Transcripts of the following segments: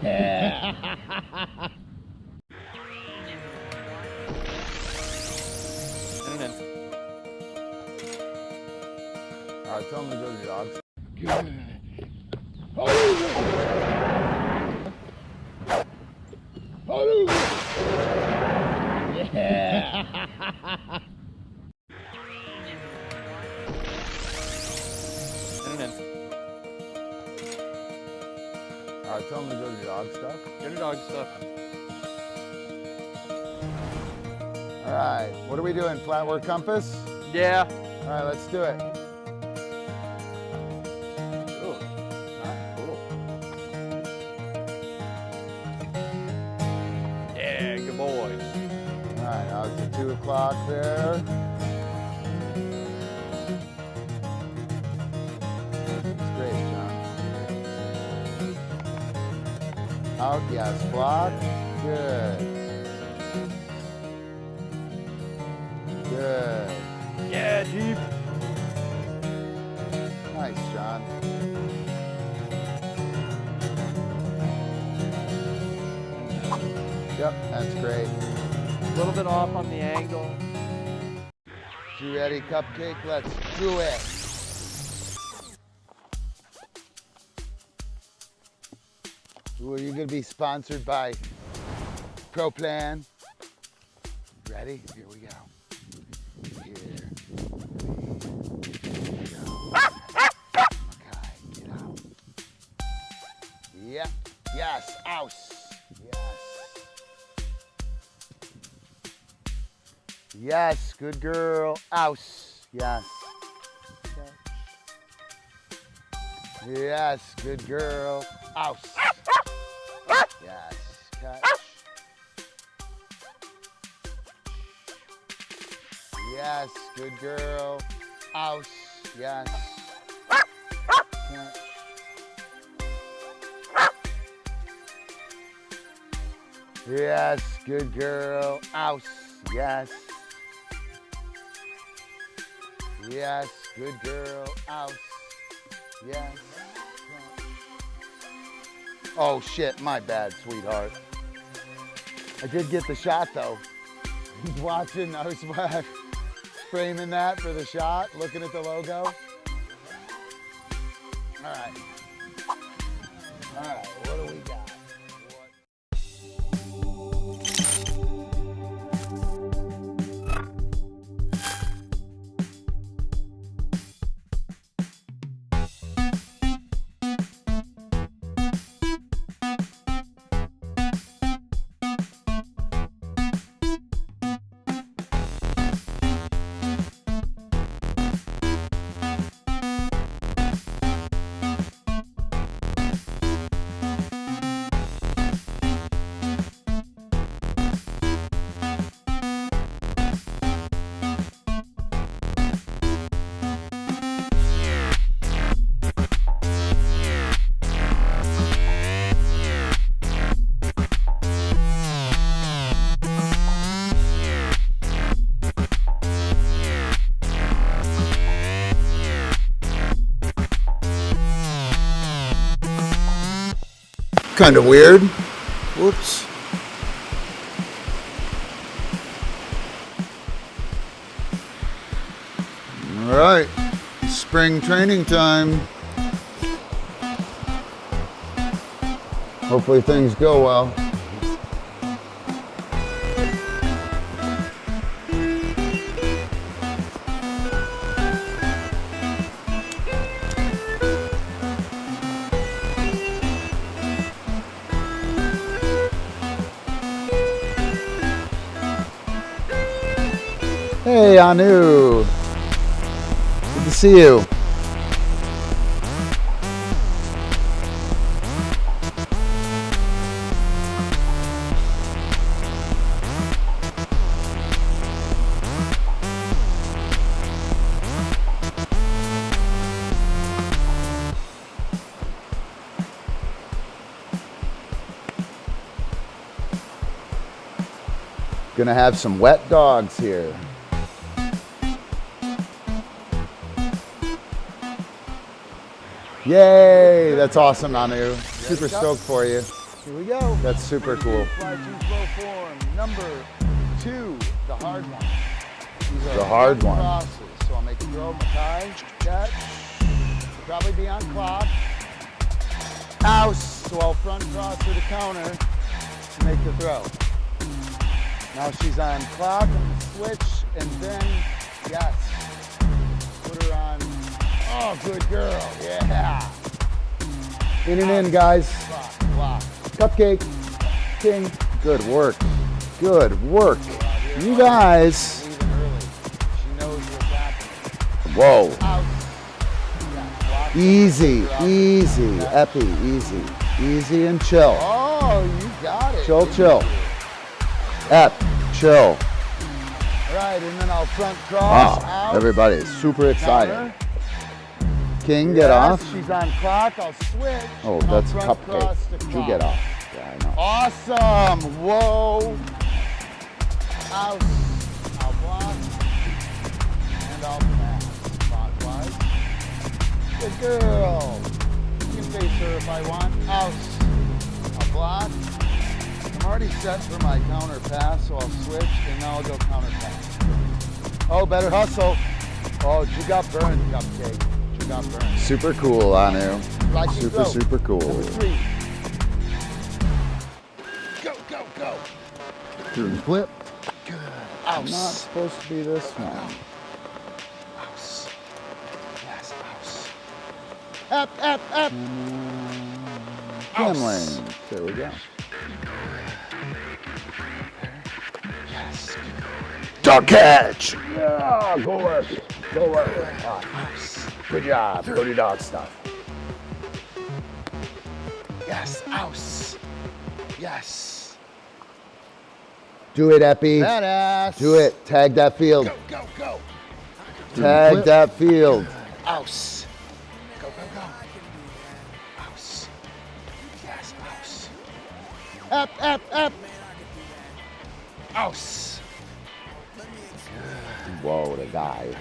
Yeah. Tell him to go to the dogs. Good. Yeah. Tell him to go to the dog stuff. Go to dog stuff. All right, what are we doing? Flatward compass? Yeah. All right, let's do it. Cool. Cool. Yeah, good boy. All right, now it's at 2 o'clock there. That's great, John. Out, yes, block. Good. Good. Yeah, Jeep. Nice, John. Yep, that's great. A little bit off on the angle. You ready, Cupcake? Let's do it. Ooh, you're gonna be sponsored by ProPlan. Ready? Here we go. Here we go. Okay, get out. Yep. Yes. Ouse. Yes. Yes. Good girl. Ouse. Yes. Yes. Good girl. Ouse. Yes. Catch. Yes. Good girl. Ouse. Yes. Catch. Yes. Good girl. Ouse. Yes. Yes. Good girl. Ouse. Yes. Oh shit, my bad, sweetheart. I did get the shot though. Watching, I was framing that for the shot, looking at the logo. All right. All right, what do we got? Kind of weird. Whoops. All right, spring training time. Hopefully things go well. Hey, Anu. Good to see you. Gonna have some wet dogs here. Yay, that's awesome, Anu. Super go. stoked for you. Here we go. That's super cool. Fly too slow form. Number 2, the hard one. These are The hard one. crosses. So I'll make a throw, Makai, catch. Probably be on clock. House. So I'll front cross her to counter to make the throw. Now she's on clock, I'm gonna switch, and then, yes, put her on. Oh, good girl, yeah. In and in, guys. Block, block. Cupcake, King. Good work. Good work. You guys. Leaving early. She knows what's happening. Whoa. Out. Yeah, block. Easy, easy. Epi, easy. Easy and chill. Oh, you got it. Chill, chill. Ep, chill. All right, and then I'll front cross, Wow, out. everybody is super excited. Counter. King, get Yes, off. She's on clock, I'll switch. Oh, and I'll that's front cupcake. cross to You clock. get off. Yeah, I know. Awesome, whoa. Out, I'll block, and I'll pass clockwise. Good girl. You can face her if I want. Out, I'll block. I'm already set for my counter pass, so I'll switch, and now I'll go counter pass. Oh, better hustle. Oh, you got burned, Cupcake. You got burned. Super cool, Anu. Like you Super, go. super cool. Number 3. Go, go, go. Flip. Good. Not Ouse. supposed to be this one. Ouse. Yes, ouse. Up, up, up. Gambling. There we go. Yes. Dog catch. Yeah, go work. Go work. Good job. Go do dog stuff. Yes, ouse. Yes. Do it, Epi. Badass. Do it. Tag that field. Go, go, go. Tag that field. Ouse. Go, go, go. Ouse. Yes, ouse. Up, up, up. Ouse. Whoa, the guy.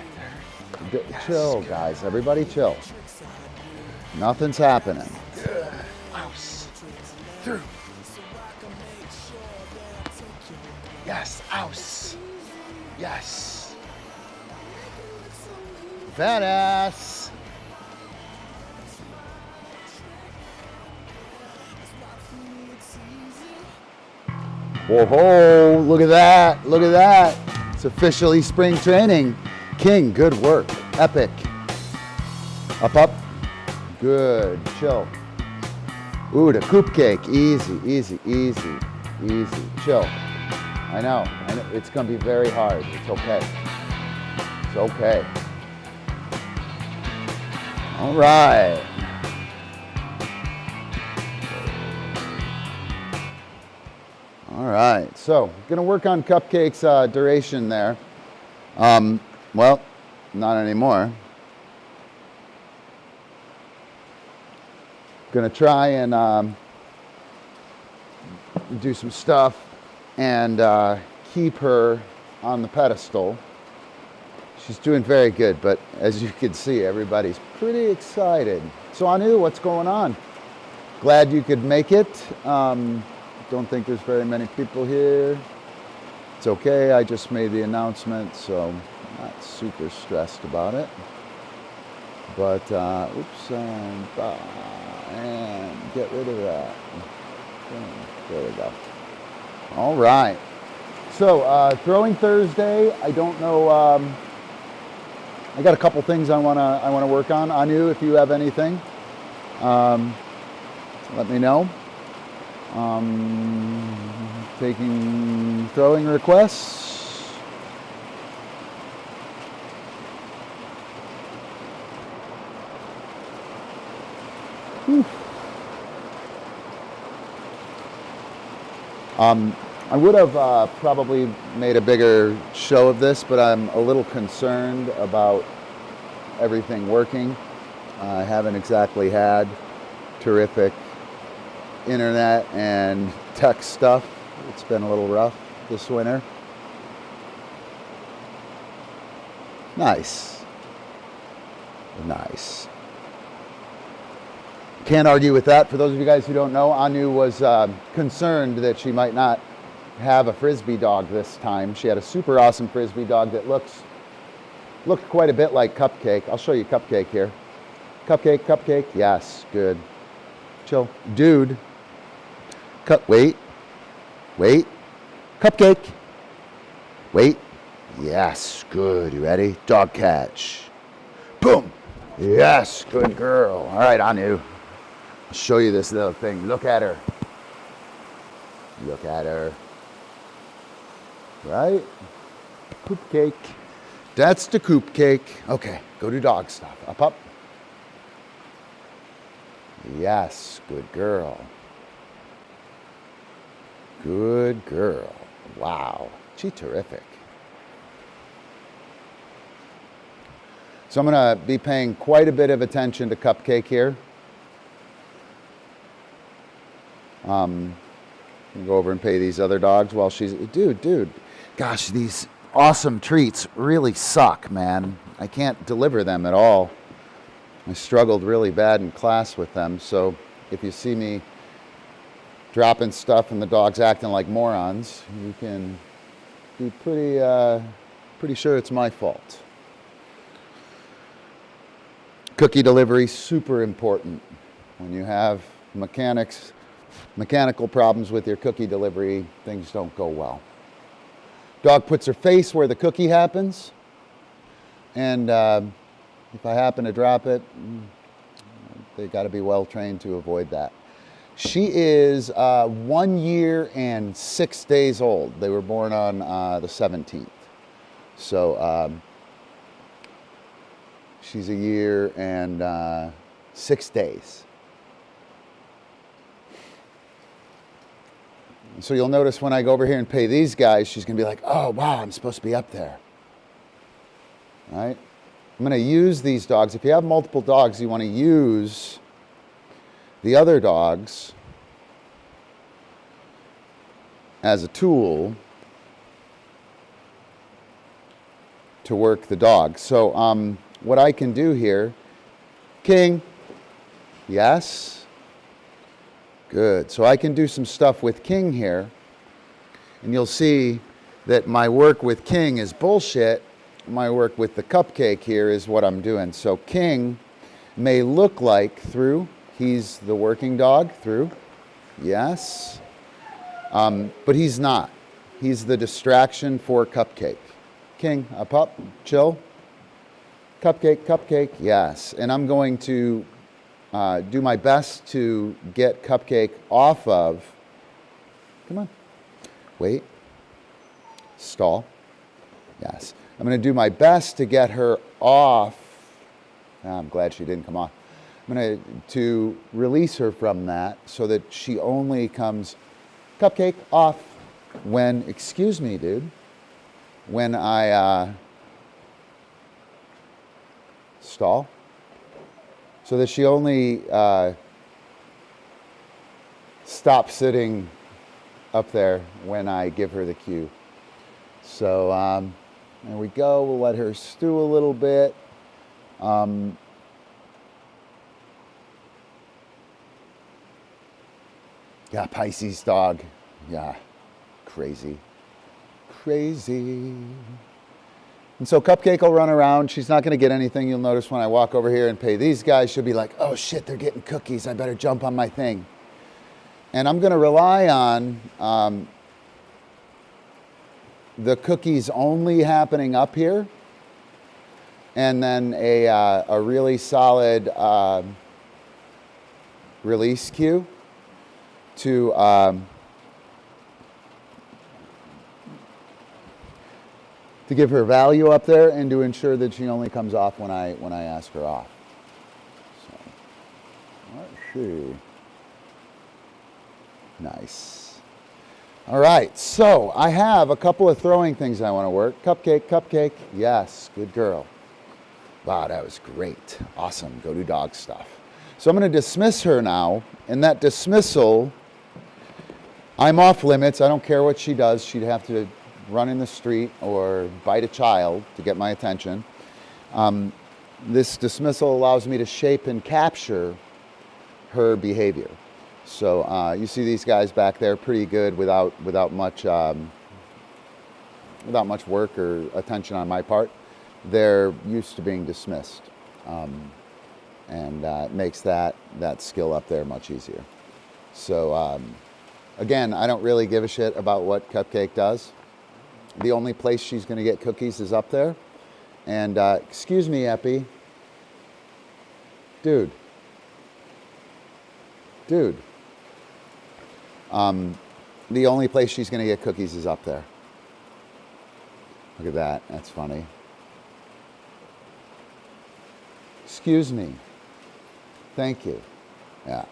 Chill, guys. Everybody chill. Nothing's happening. Ouse. Through. Yes, ouse. Yes. Badass. Whoa, ho, look at that. Look at that. It's officially spring training. King, good work. Epic. Up, up. Good. Chill. Ooh, the coop cake. Easy, easy, easy, easy. Chill. I know. It's going to be very hard. It's okay. It's okay. All right. All right. So, going to work on Cupcake's duration there. Well, not anymore. Going to try and do some stuff and keep her on the pedestal. She's doing very good, but as you can see, everybody's pretty excited. So Anu, what's going on? Glad you could make it. Don't think there's very many people here. It's okay, I just made the announcement, so I'm not super stressed about it. But, oops, and get rid of that. There we go. All right. So, throwing Thursday, I don't know, I got a couple things I wanna work on. Anu, if you have anything, let me know. Taking throwing requests. Whew. I would have probably made a bigger show of this, but I'm a little concerned about everything working. I haven't exactly had terrific internet and tech stuff. It's been a little rough this winter. Nice. Nice. Can't argue with that. For those of you guys who don't know, Anu was concerned that she might not have a Frisbee dog this time. She had a super awesome Frisbee dog that looked quite a bit like Cupcake. I'll show you Cupcake here. Cupcake, Cupcake, yes, good. Chill. Dude, wait, Cupcake, wait, yes, good, you ready? Dog catch, boom, yes, good girl. All right, Anu, I'll show you this little thing. Look at her, right? Coop cake, that's the coop cake. Okay, go do dog stuff, up. Yes, good girl. Good girl. Wow, she's terrific. So I'm going to be paying quite a bit of attention to Cupcake here. Go over and pay these other dogs while she's... Dude. Gosh, these awesome treats really suck, man. I can't deliver them at all. I struggled really bad in class with them, so if you see me dropping stuff and the dog's acting like morons, you can be pretty sure it's my fault. Cookie delivery, super important. When you have mechanical problems with your cookie delivery, things don't go well. Dog puts her face where the cookie happens, and if I happen to drop it, they got to be well trained to avoid that. She is 1 year and 6 days old. They were born on the 17th. So she's 1 year and 6 days. So you'll notice when I go over here and pay these guys, she's going to be like, oh, wow, I'm supposed to be up there. All right? I'm going to use these dogs. If you have multiple dogs, you want to use the other dogs as a tool to work the dog. So what I can do here, King, yes, good. So I can do some stuff with King here, and you'll see that my work with King is bullshit. My work with the Cupcake here is what I'm doing. So King may look like through, he's the working dog through, yes, but he's not. He's the distraction for Cupcake. King, up, chill. Cupcake, yes. And I'm going to do my best to get Cupcake off of, come on, wait, stall, yes. I'm going to do my best to get her off. I'm glad she didn't come off. I'm going to release her from that so that she only comes Cupcake off when, excuse me, dude, when I stall. So that she only stops sitting up there when I give her the cue. So there we go. We'll let her stew a little bit. Yeah, Pisces dog. Yeah, crazy. And so Cupcake will run around. She's not going to get anything. You'll notice when I walk over here and pay these guys, she'll be like, oh shit, they're getting cookies. I better jump on my thing. And I'm going to rely on the cookies only happening up here, and then a really solid release cue to give her value up there and to ensure that she only comes off when I ask her off. So let's see. Nice. All right, so I have a couple of throwing things I want to work. Cupcake, yes, good girl. Wow, that was great. Awesome, go do dog stuff. So I'm going to dismiss her now, and that dismissal, I'm off limits. I don't care what she does. She'd have to run in the street or bite a child to get my attention. This dismissal allows me to shape and capture her behavior. So you see these guys back there pretty good without much work or attention on my part. They're used to being dismissed, and it makes that skill up there much easier. So again, I don't really give a shit about what Cupcake does. The only place she's going to get cookies is up there. And excuse me, Epi. Dude. The only place she's going to get cookies is up there. Look at that. That's funny. Excuse me. Thank you. Yeah.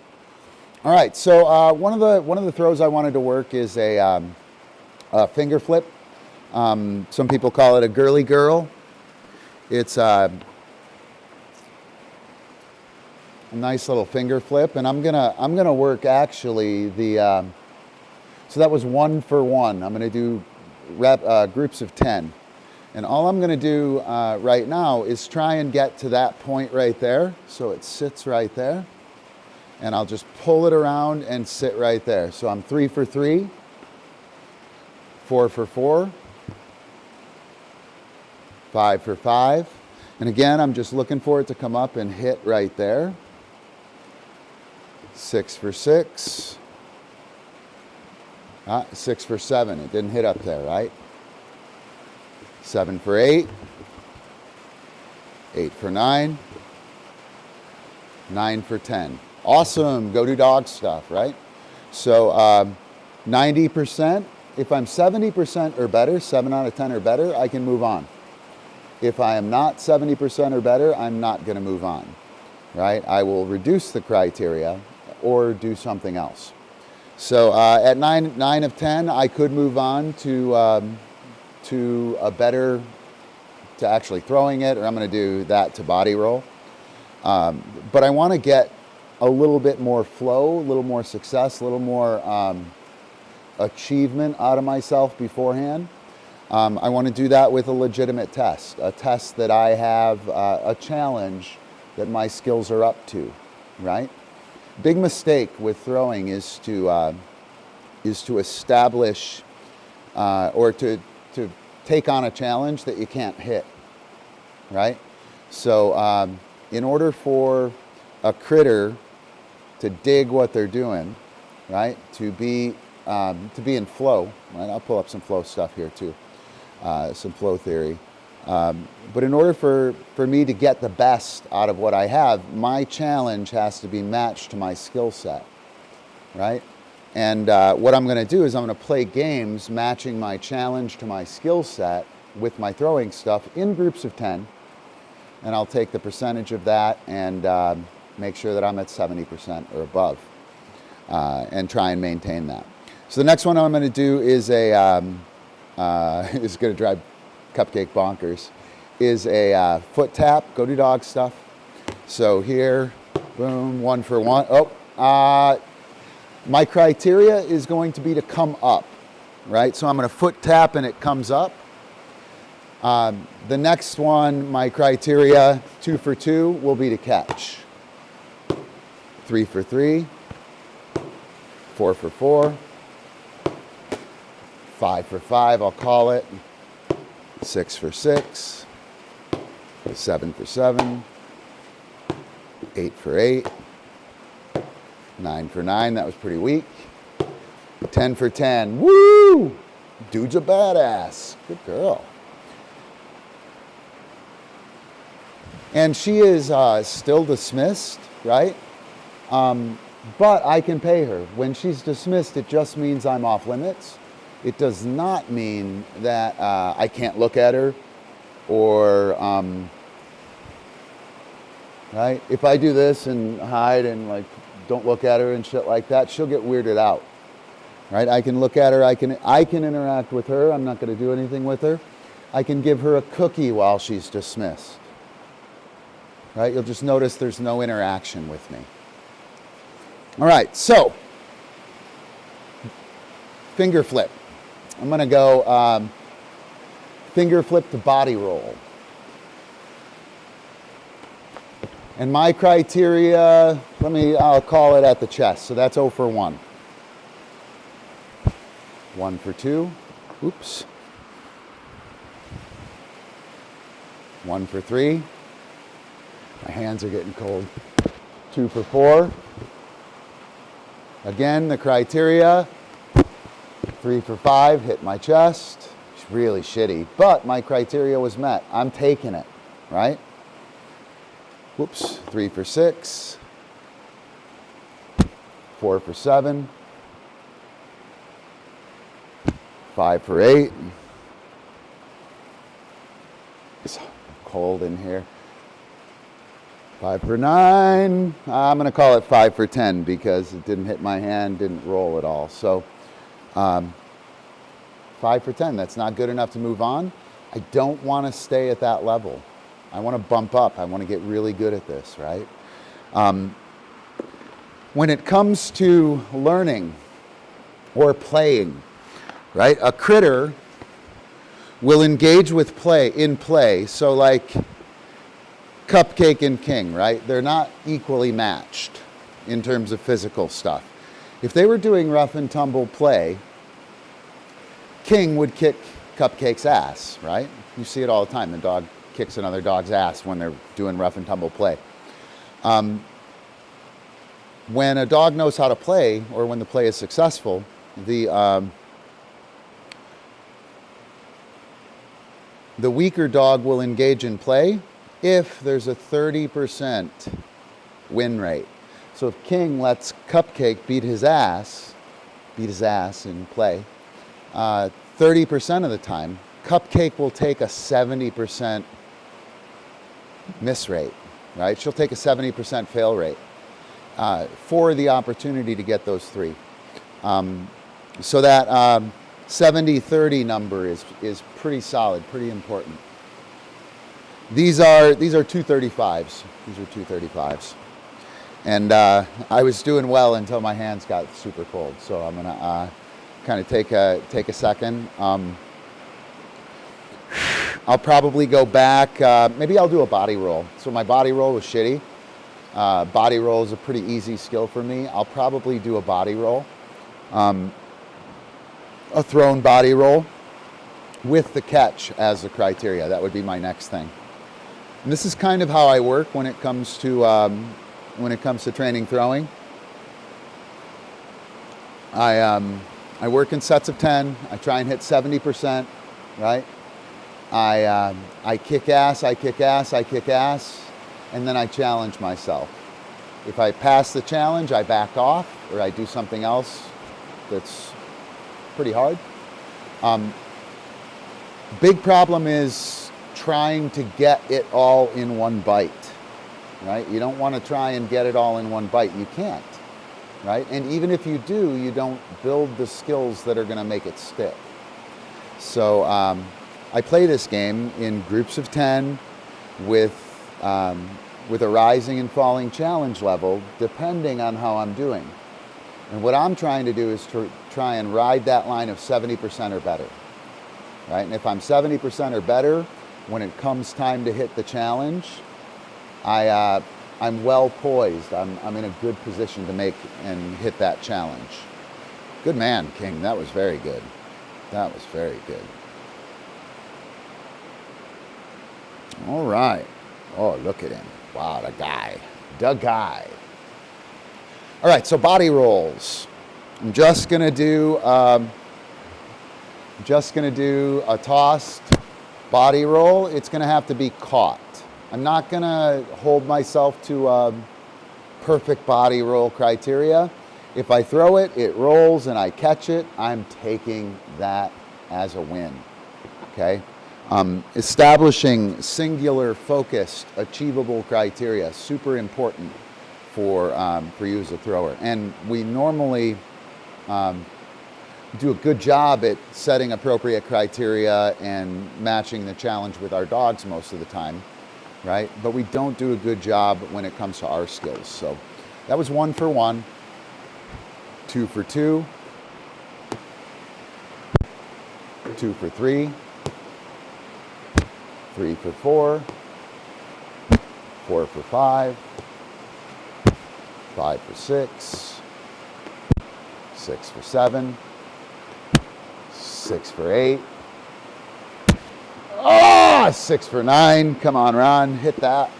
All right. So one of the throws I wanted to work is a finger flip. Some people call it a girly girl. It's a nice little finger flip, and I'm gonna work actually the. So that was 1 for 1. I'm gonna do groups of 10, and all I'm gonna do right now is try and get to that point right there. So it sits right there, and I'll just pull it around and sit right there. So I'm 3 for 3, 4 for 4. 5 for 5. And again, I'm just looking for it to come up and hit right there. 6 for 6. 6 for 7. It didn't hit up there, right? 7 for 8. 8 for 9. 9 for 10. Awesome. Go do dog stuff, right? So 90%. If I'm 70% or better, 7 out of 10 or better, I can move on. If I am not 70% or better, I'm not going to move on, right? I will reduce the criteria or do something else. So at 9 of 10, I could move on to a better, to actually throwing it, or I'm going to do that to body roll. But I want to get a little bit more flow, a little more success, a little more achievement out of myself beforehand. I want to do that with a legitimate test, a test that I have, a challenge that my skills are up to, right? Big mistake with throwing is to establish or to take on a challenge that you can't hit, right? So in order for a critter to dig what they're doing, right, to be in flow, right? I'll pull up some flow stuff here too. Some flow theory. But in order for me to get the best out of what I have, my challenge has to be matched to my skill set, right? And what I'm going to do is I'm going to play games matching my challenge to my skill set with my throwing stuff in groups of 10. And I'll take the percentage of that and make sure that I'm at 70% or above and try and maintain that. So the next one I'm going to do is is going to drive Cupcake bonkers, is a foot tap, go do dog stuff. So here, boom, 1 for 1. Oh, my criteria is going to be to come up, right? So I'm going to foot tap and it comes up. The next one, my criteria, 2 for 2, will be to catch. 3 for 3, 4 for 4. 5 for 5, I'll call it. 6 for 6. 7 for 7. 8 for 8. 9 for 9, that was pretty weak. 10 for 10, woo! Dude's a badass. Good girl. And she is still dismissed, right? But I can pay her. When she's dismissed, it just means I'm off limits. It does not mean that I can't look at her or, right? If I do this and hide and like don't look at her and shit like that, she'll get weirded out, right? I can look at her, I can interact with her. I'm not going to do anything with her. I can give her a cookie while she's dismissed, right? You'll just notice there's no interaction with me. All right, so finger flip. I'm going to go finger flip to body roll. And my criteria, I'll call it at the chest. So that's 0 for 1. 1 for 2. Oops. 1 for 3. My hands are getting cold. 2 for 4. Again, the criteria. 3 for 5, hit my chest. It's really shitty, but my criteria was met. I'm taking it, right? Whoops, 3 for 6. 4 for 7. 5 for 8. It's cold in here. 5 for 9. I'm going to call it 5 for 10 because it didn't hit my hand, didn't roll at all. So 5 for 10, that's not good enough to move on. I don't want to stay at that level. I want to bump up. I want to get really good at this, right? When it comes to learning or playing, right? A critter will engage with play. So like Cupcake and King, right? They're not equally matched in terms of physical stuff. If they were doing rough and tumble play, King would kick Cupcake's ass, right? You see it all the time. The dog kicks another dog's ass when they're doing rough and tumble play. When a dog knows how to play, or when the play is successful, the weaker dog will engage in play if there's a 30% win rate. So if King lets Cupcake beat his ass in play, 30% of the time, Cupcake will take a 70% miss rate, right? She'll take a 70% fail rate for the opportunity to get those 3. So that 70-30 number is pretty solid, pretty important. These are 235s. These are 235s. And I was doing well until my hands got super cold. So I'm gonna kind of take a second. I'll probably go back. Maybe I'll do a body roll. So my body roll was shitty. Body roll is a pretty easy skill for me. I'll probably do a body roll, a thrown body roll with the catch as the criteria. That would be my next thing. And this is kind of how I work when it comes to training throwing. I work in sets of 10. I try and hit 70%, right? I kick ass, and then I challenge myself. If I pass the challenge, I back off, or I do something else that's pretty hard. Big problem is trying to get it all in one bite, right? You don't want to try and get it all in one bite. You can't, right? And even if you do, you don't build the skills that are going to make it stick. So I play this game in groups of 10 with a rising and falling challenge level, depending on how I'm doing. And what I'm trying to do is to try and ride that line of 70% or better, right? And if I'm 70% or better, when it comes time to hit the challenge, I'm well poised. I'm in a good position to make and hit that challenge. Good man, King. That was very good. That was very good. All right. Oh, look at him. Wow, the guy. The guy. All right, so body rolls. I'm just gonna do a tossed body roll. It's gonna have to be caught. I'm not gonna hold myself to perfect body roll criteria. If I throw it, it rolls and I catch it, I'm taking that as a win, okay? Establishing singular, focused, achievable criteria, super important for you as a thrower. And we normally do a good job at setting appropriate criteria and matching the challenge with our dogs most of the time, right? But we don't do a good job when it comes to our skills. So that was 1 for 1, 2 for 2, 2 for 3, 3 for 4, 4 for 5, 5 for 6, 6 for 7, 6 for 8. Oh, 6 for 9. Come on, Ron, hit that.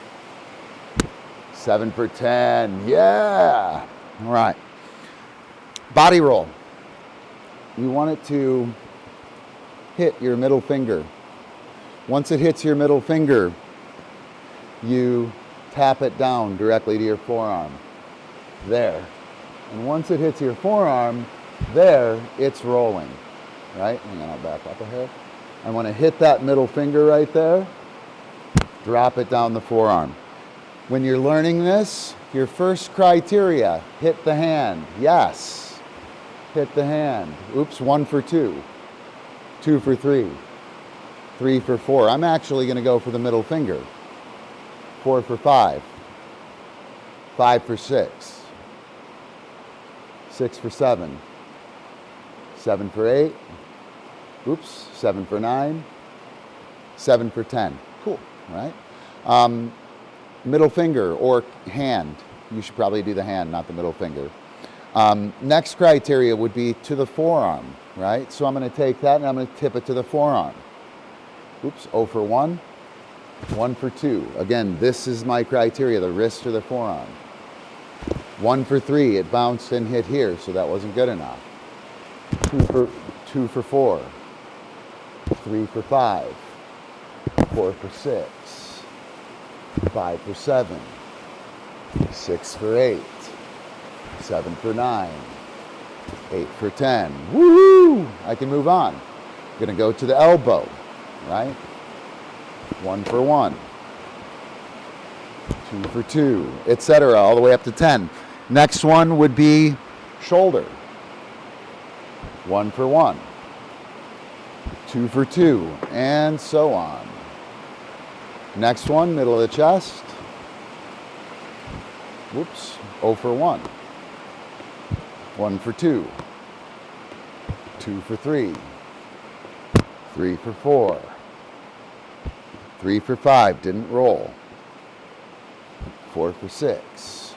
7 for 10. Yeah. All right. Body roll. You want it to hit your middle finger. Once it hits your middle finger, you tap it down directly to your forearm. There. And once it hits your forearm, there, it's rolling. Right? Hang on, I'll back up a hair. I want to hit that middle finger right there, drop it down the forearm. When you're learning this, your first criteria, hit the hand. Yes, hit the hand. Oops, 1 for 2, 2 for 3, 3 for 4. I'm actually going to go for the middle finger. 4 for 5, 5 for 6, 6 for 7, 7 for 8, oops, 7 for 9, 7 for 10. Cool, right? Middle finger or hand. You should probably do the hand, not the middle finger. Next criteria would be to the forearm, right? So I'm going to take that and I'm going to tip it to the forearm. Oops, 0 for 1, 1 for 2. Again, this is my criteria, the wrist or the forearm. 1 for 3, it bounced and hit here, so that wasn't good enough. 2 for 4. 3 for 5, 4 for 6, 5 for 7, 6 for 8, 7 for 9, 8 for 10. Woohoo! I can move on. I'm going to go to the elbow, right? 1 for 1, 2 for 2, etc., all the way up to 10. Next one would be shoulder. 1 for 1. 2 for 2, and so on. Next one, middle of the chest. Whoops, 0 for 1. 1 for 2. 2 for 3. 3 for 4. 3 for 5, didn't roll. 4 for 6.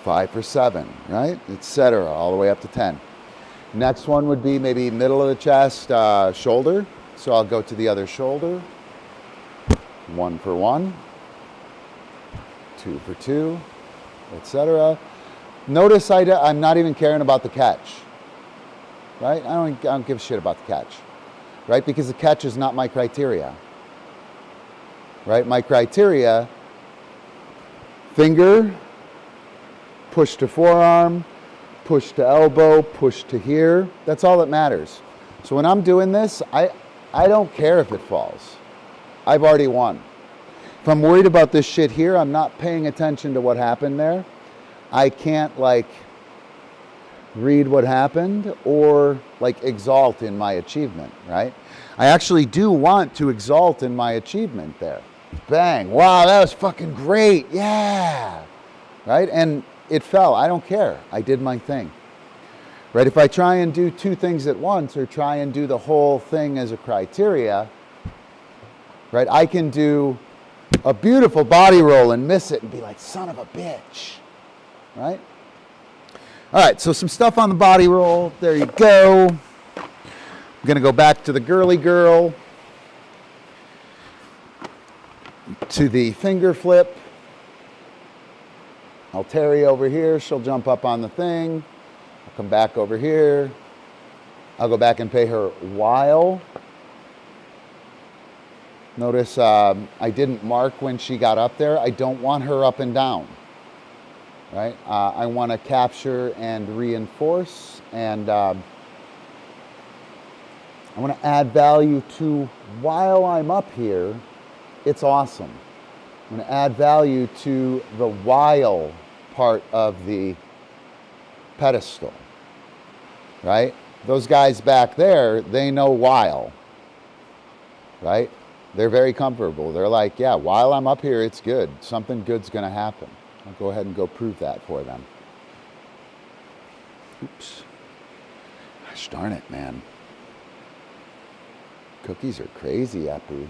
5 for 7, right? Etc., all the way up to 10. Next one would be maybe middle of the chest, shoulder. So I'll go to the other shoulder. 1 for 1, 2 for 2, etc. Notice I'm not even caring about the catch, right? I don't give a shit about the catch, right? Because the catch is not my criteria, right? My criteria, finger, push to forearm, push to elbow, push to here. That's all that matters. So when I'm doing this, I don't care if it falls. I've already won. If I'm worried about this shit here, I'm not paying attention to what happened there. I can't read what happened or exalt in my achievement, right? I actually do want to exalt in my achievement there. Bang, wow, that was fucking great, yeah, right? And it fell, I don't care, I did my thing. Right, if I try and do 2 things at once or try and do the whole thing as a criteria, right, I can do a beautiful body roll and miss it and be like, son of a bitch, right? All right, so some stuff on the body roll, there you go. I'm gonna go back to the girly girl, to the finger flip. I'll Terry over here, she'll jump up on the thing. I'll come back over here. I'll go back and pay her while. Notice I didn't mark when she got up there. I don't want her up and down, right? I want to capture and reinforce, and I want to add value to while I'm up here. It's awesome. I'm going to add value to the while part of the pedestal, right? Those guys back there, they know while, right? They're very comfortable. They're like, yeah, while I'm up here, it's good. Something good's going to happen. I'll go ahead and go prove that for them. Oops. Gosh darn it, man. Cookies are crazy, Apu.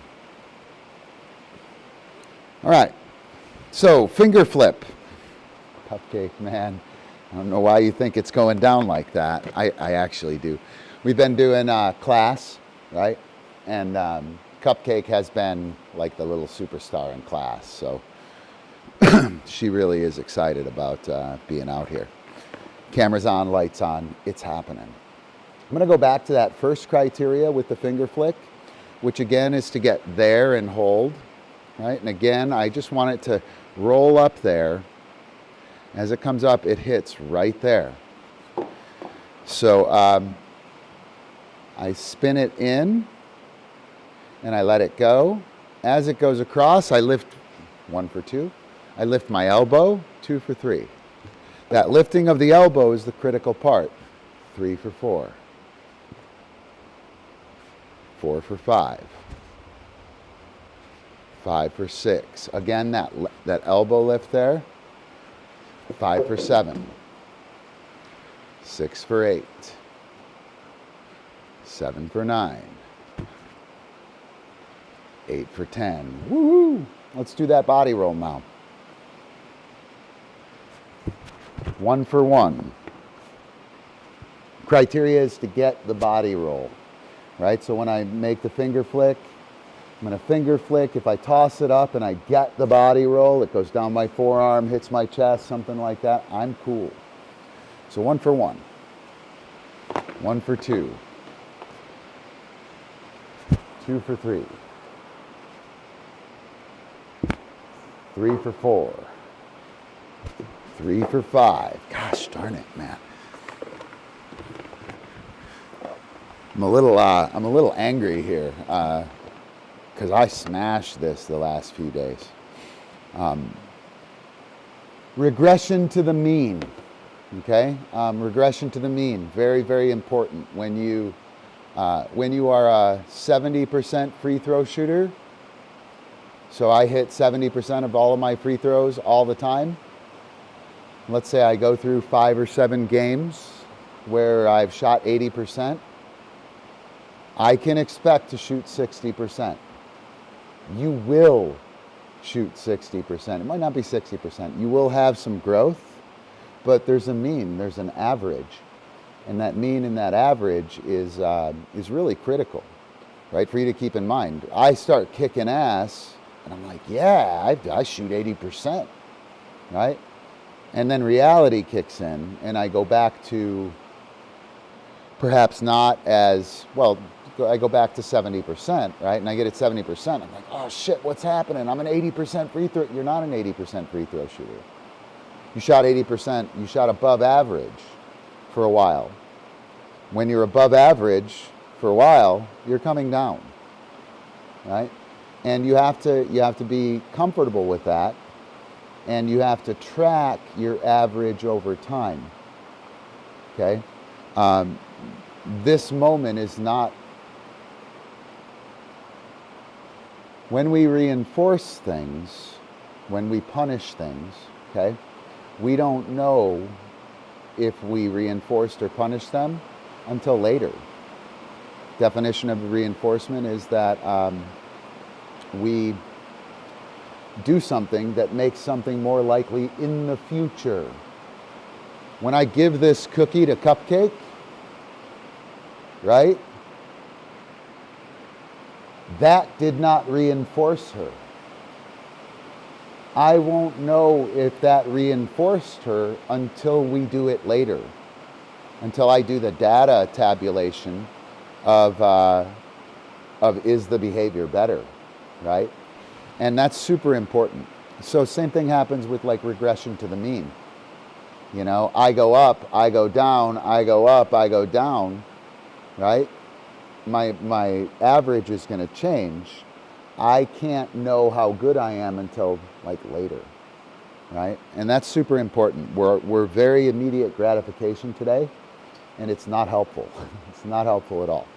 All right. So, finger flip. Cupcake, man. I don't know why you think it's going down like that. I actually do. We've been doing class, right? And Cupcake has been like the little superstar in class. So she really is excited about being out here. Cameras on, lights on, it's happening. I'm going to go back to that first criteria with the finger flick, which again is to get there and hold, right? And again, I just want it to roll up there. As it comes up, it hits right there. So I spin it in and I let it go. As it goes across, I lift 1 for 2. I lift my elbow, 2 for 3. That lifting of the elbow is the critical part. 3 for 4. 4 for 5. 5 for 6. Again, that elbow lift there. 5 for 7. 6 for 8. 7 for 9. 8 for 10. Woohoo! Let's do that body roll now. 1 for 1. Criteria is to get the body roll, right? So when I make the finger flick, I'm going to finger flick. If I toss it up and I get the body roll, it goes down my forearm, hits my chest, something like that, I'm cool. So 1 for 1. 1 for 2. 2 for 3. 3 for 4. 3 for 5. Gosh darn it, man. I'm a little angry here because I smashed this the last few days. Regression to the mean. Okay, regression to the mean. Very, very important when you are a 70% free throw shooter. So I hit 70% of all of my free throws all the time. Let's say I go through 5 or 7 games where I've shot 80%. I can expect to shoot 60%. You will shoot 60%. It might not be 60%. You will have some growth, but there's a mean, there's an average. And that mean and that average is really critical, right, for you to keep in mind. I start kicking ass, and I'm like, yeah, I shoot 80%, right? And then reality kicks in, and I go back to perhaps not as, well, I go back to 70%, right? And I get at 70%. I'm like, oh shit, what's happening? I'm an 80% free throw. You're not an 80% free throw shooter. You shot 80%, you shot above average for a while. When you're above average for a while, you're coming down, right? And you have to be comfortable with that, and you have to track your average over time, okay? This moment is not, when we reinforce things, when we punish things, okay, we don't know if we reinforced or punished them until later. Definition of reinforcement is that we do something that makes something more likely in the future. When I give this cookie to Cupcake, right? That did not reinforce her. I won't know if that reinforced her until we do it later, until I do the data tabulation of is the behavior better, right? And that's super important. So same thing happens with like regression to the mean. You know, I go up, I go down, I go up, I go down, right? My average is going to change. I can't know how good I am until like later, right? And that's super important. We're very immediate gratification today, and it's not helpful. It's not helpful at all.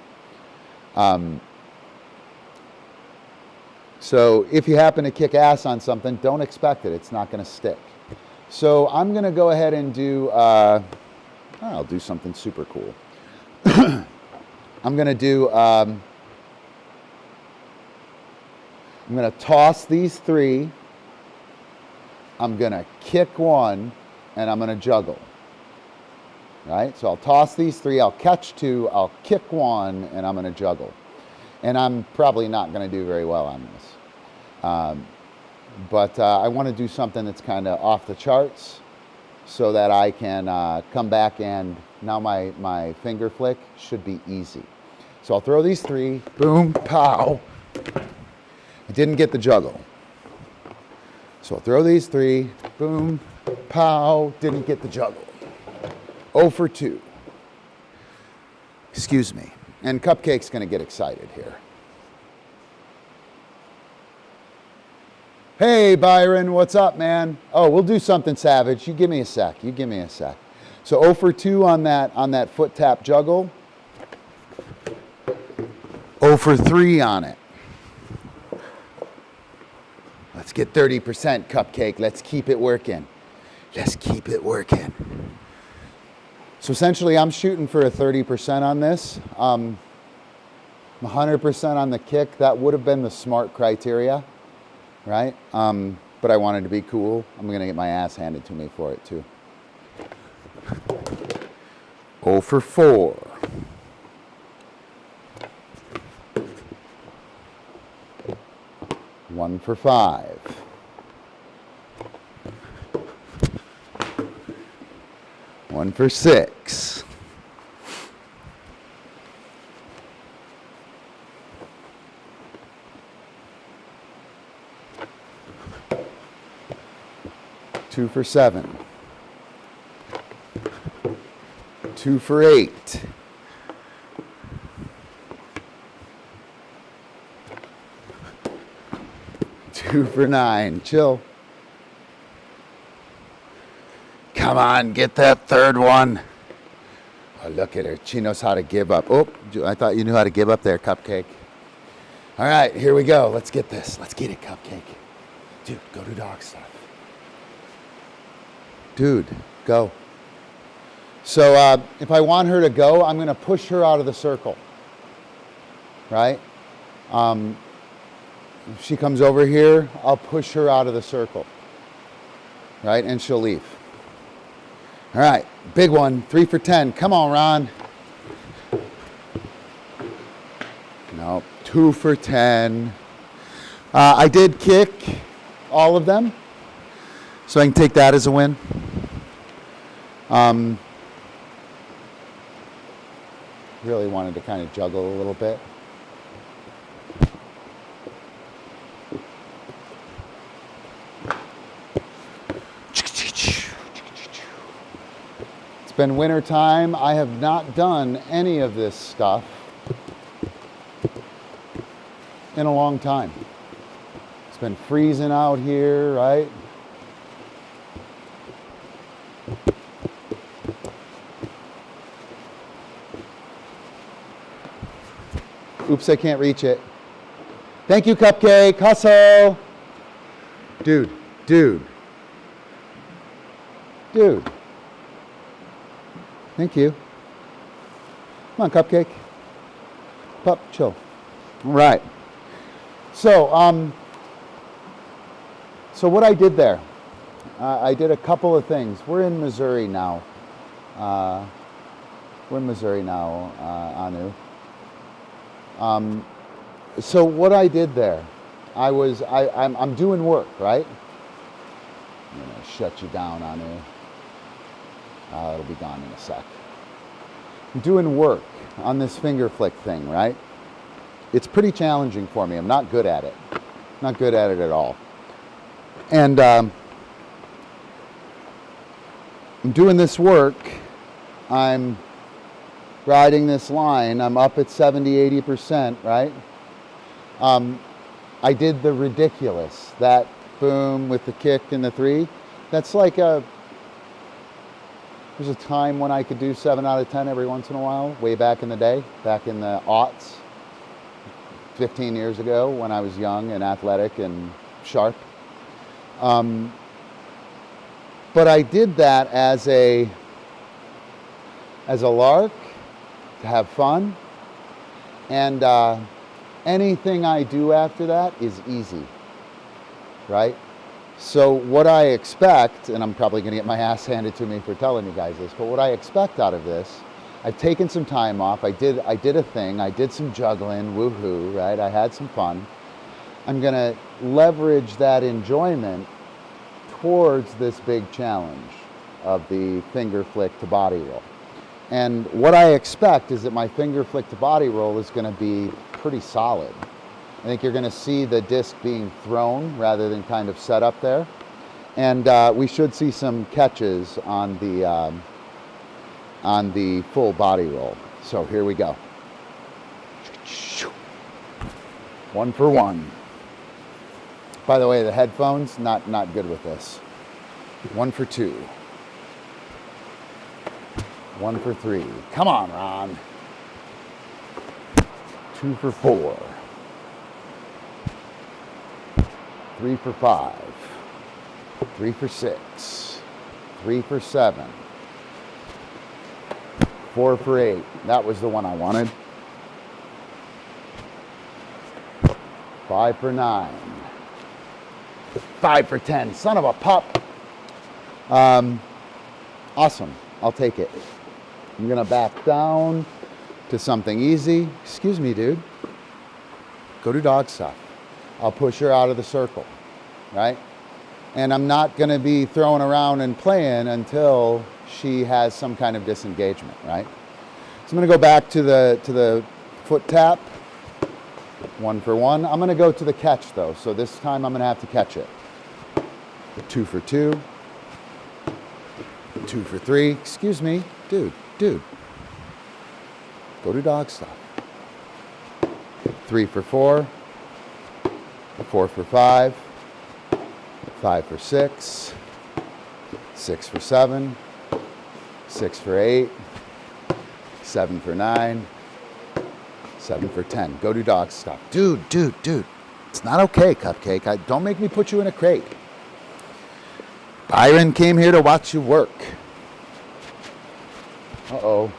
So if you happen to kick ass on something, don't expect it. It's not going to stick. So I'm going to go ahead and do, I'll do something super cool. I'm going to do, I'm going to toss these 3. I'm going to kick one, and I'm going to juggle. Right? So I'll toss these 3, I'll catch 2, I'll kick 1, and I'm going to juggle. And I'm probably not going to do very well on this. But I want to do something that's kind of off the charts so that I can come back, and now my finger flick should be easy. So I'll throw these 3, boom, pow. I didn't get the juggle. So I'll throw these 3, boom, pow, didn't get the juggle. 0 for 2. Excuse me. And Cupcake's going to get excited here. Hey, Byron, what's up, man? Oh, we'll do something savage. You give me a sec. You give me a sec. So 0 for 2 on that foot tap juggle. 0 for 3 on it. Let's get 30%, Cupcake. Let's keep it working. Let's keep it working. So essentially, I'm shooting for a 30% on this. 100% on the kick. That would have been the smart criteria, right? But I wanted to be cool. I'm going to get my ass handed to me for it, too. 0 for 4. One for 5. One for 6. Two for 7. 2 for 8. 2 for 9. Chill. Come on, get that third one. Oh, look at her. She knows how to give up. Oh, I thought you knew how to give up there, Cupcake. All right, here we go. Let's get this. Let's get it, Cupcake. Dude, go to dog stuff. Dude, go. So if I want her to go, I'm going to push her out of the circle. Right? If she comes over here, I'll push her out of the circle. Right? And she'll leave. All right, big one, 3 for 10. Come on, Ron. No, 2 for 10. I did kick all of them, so I can take that as a win. Really wanted to kind of juggle a little bit. It's been winter time. I have not done any of this stuff in a long time. It's been freezing out here, right? Oops, I can't reach it. Thank you, Cupcake. Hustle. Dude. Thank you. Come on, Cupcake. Pup, chill. All right. So what I did there, I did a couple of things. We're in Missouri now. Anu. So what I did there, I'm doing work, right? I'm gonna shut you down, Anu. It'll be gone in a sec. I'm doing work on this finger flick thing, right? It's pretty challenging for me. I'm not good at it. Not good at it at all. And I'm doing this work. I'm riding this line. I'm up at 70, 80%, right? I did the ridiculous. That boom with the kick and the 3. That's like there's a time when I could do 7 out of 10 every once in a while, way back in the day, back in the aughts, 15 years ago when I was young and athletic and sharp. But I did that as a lark, to have fun, and anything I do after that is easy, right? So what I expect, and I'm probably going to get my ass handed to me for telling you guys this, but what I expect out of this, I've taken some time off. I did a thing. I did some juggling, woohoo, right? I had some fun. I'm going to leverage that enjoyment towards this big challenge of the finger flick to body roll. And what I expect is that my finger flick to body roll is going to be pretty solid. I think you're going to see the disc being thrown rather than kind of set up there. And we should see some catches on the full body roll. So here we go. 1 for 1. By the way, the headphones, not good with this. 1 for 2. 1 for 3. Come on, Ron. 2 for 4. 3 for 5. 3 for 6. 3 for 7. 4 for 8. That was the one I wanted. 5 for 9. 5 for 10. Son of a pup. Awesome. I'll take it. I'm going to back down to something easy. Excuse me, dude. Go do dog stuff. I'll push her out of the circle, right? And I'm not going to be throwing around and playing until she has some kind of disengagement, right? So I'm going to go back to the foot tap. 1 for 1. I'm going to go to the catch, though. So this time I'm going to have to catch it. 2 for 2. 2 for 3. Excuse me. Dude. Go do dog stuff. 3 for 4. 4 for 5. 5 for 6. 6 for 7. 6 for 8. 7 for 9. 7 for 10. Go do dog stuff. Dude. It's not okay, Cupcake. Don't make me put you in a crate. Byron came here to watch you work. Uh-oh.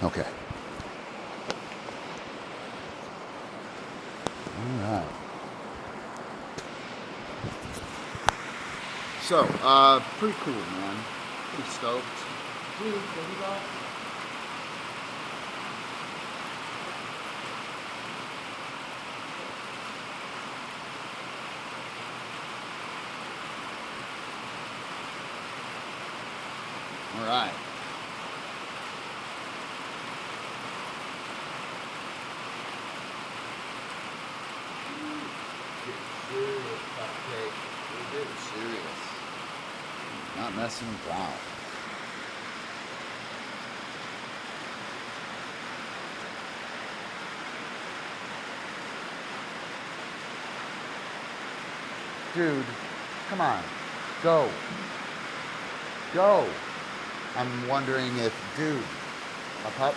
Okay. All right. So, pretty cool, man. Pretty stoked. Dude, go do dog. All right. Get serious, Cupcake. We're getting serious. Not messing around. Dude, come on. Go. I'm wondering if, dude, a pup?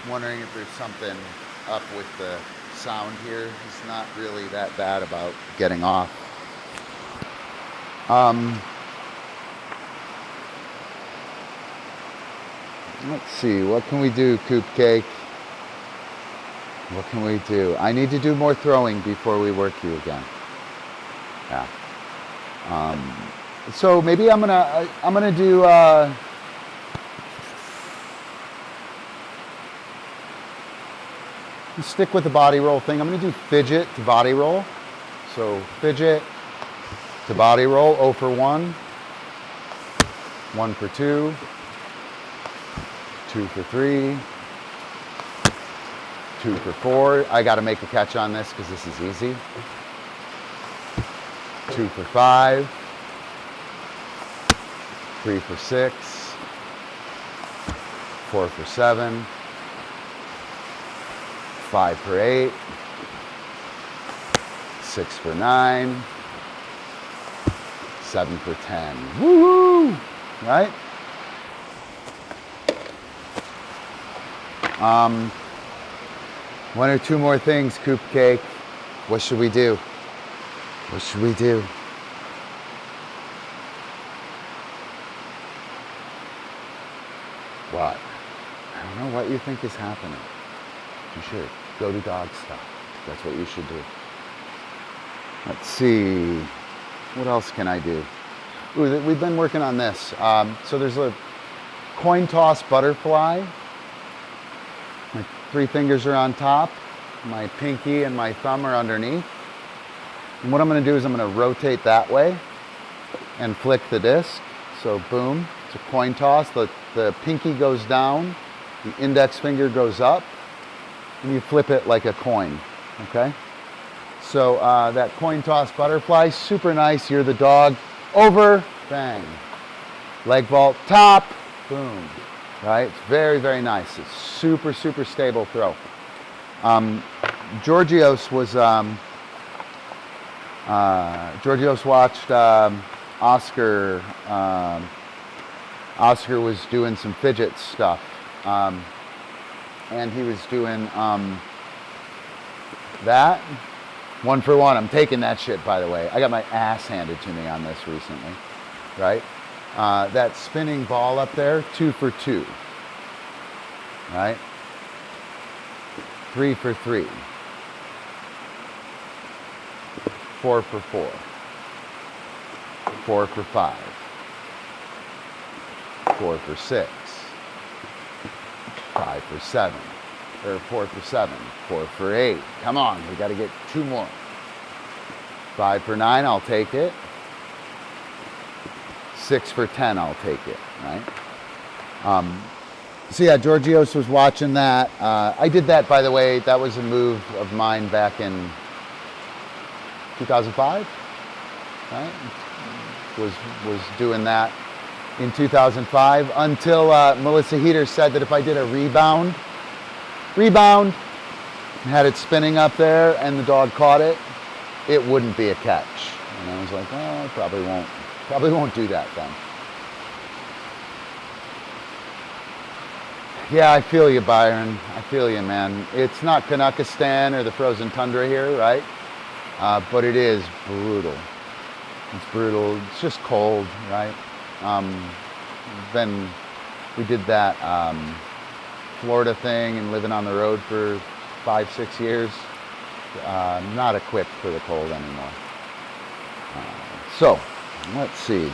I'm wondering if there's something up with the sound here. He's not really that bad about getting off. Let's see, what can we do, Coop Cake? What can we do? I need to do more throwing before we work you again. Yeah. So maybe I'm gonna do stick with the body roll thing. I'm gonna do fidget to body roll. So fidget to body roll. 0 for 1. 1 for 2. 2 for 3. 2 for 4. I got to make a catch on this because this is easy. 2 for 5. 3 for 6, 4 for 7, 5 for 8, 6 for 9, 7 for 10. Woo-hoo! Right? One or two more things, Coop Cake. What should we do? What should we do? What? I don't know what you think is happening. You should go do dog stuff. That's what you should do. Let's see, what else can I do? Ooh, we've been working on this. So there's a coin toss butterfly. My 3 fingers are on top. My pinky and my thumb are underneath. And what I'm going to do is I'm going to rotate that way and flick the disc. So boom, it's a coin toss. The pinky goes down, the index finger goes up, and you flip it like a coin, okay? So that coin toss butterfly, super nice. You're the dog, over, bang. Leg vault, top, boom, right? It's very, very nice. It's super, super stable throw. Georgios watched Oscar. Oscar was doing some fidget stuff, and he was doing that. 1 for 1. I'm taking that shit, by the way. I got my ass handed to me on this recently, right? That spinning ball up there, 2 for 2, right? 3 for 3. 4 for 4. 4 for 5. 4 for 6. 5 for 7. Or 4 for 7. 4 for 8. Come on, we got to get 2 more. 5 for 9, I'll take it. 6 for 10, I'll take it, right? So yeah, Georgios was watching that. I did that, by the way. That was a move of mine back in 2005, right? Was doing that in 2005 until Melissa Heater said that if I did a rebound, and had it spinning up there and the dog caught it, it wouldn't be a catch. And I was like, well, I probably won't do that then. Yeah, I feel you, Byron. I feel you, man. It's not Kanakistan or the frozen tundra here, right? But it is brutal. It's brutal. It's just cold, right? We did that Florida thing and living on the road for 5-6 years. Not equipped for the cold anymore. So, let's see.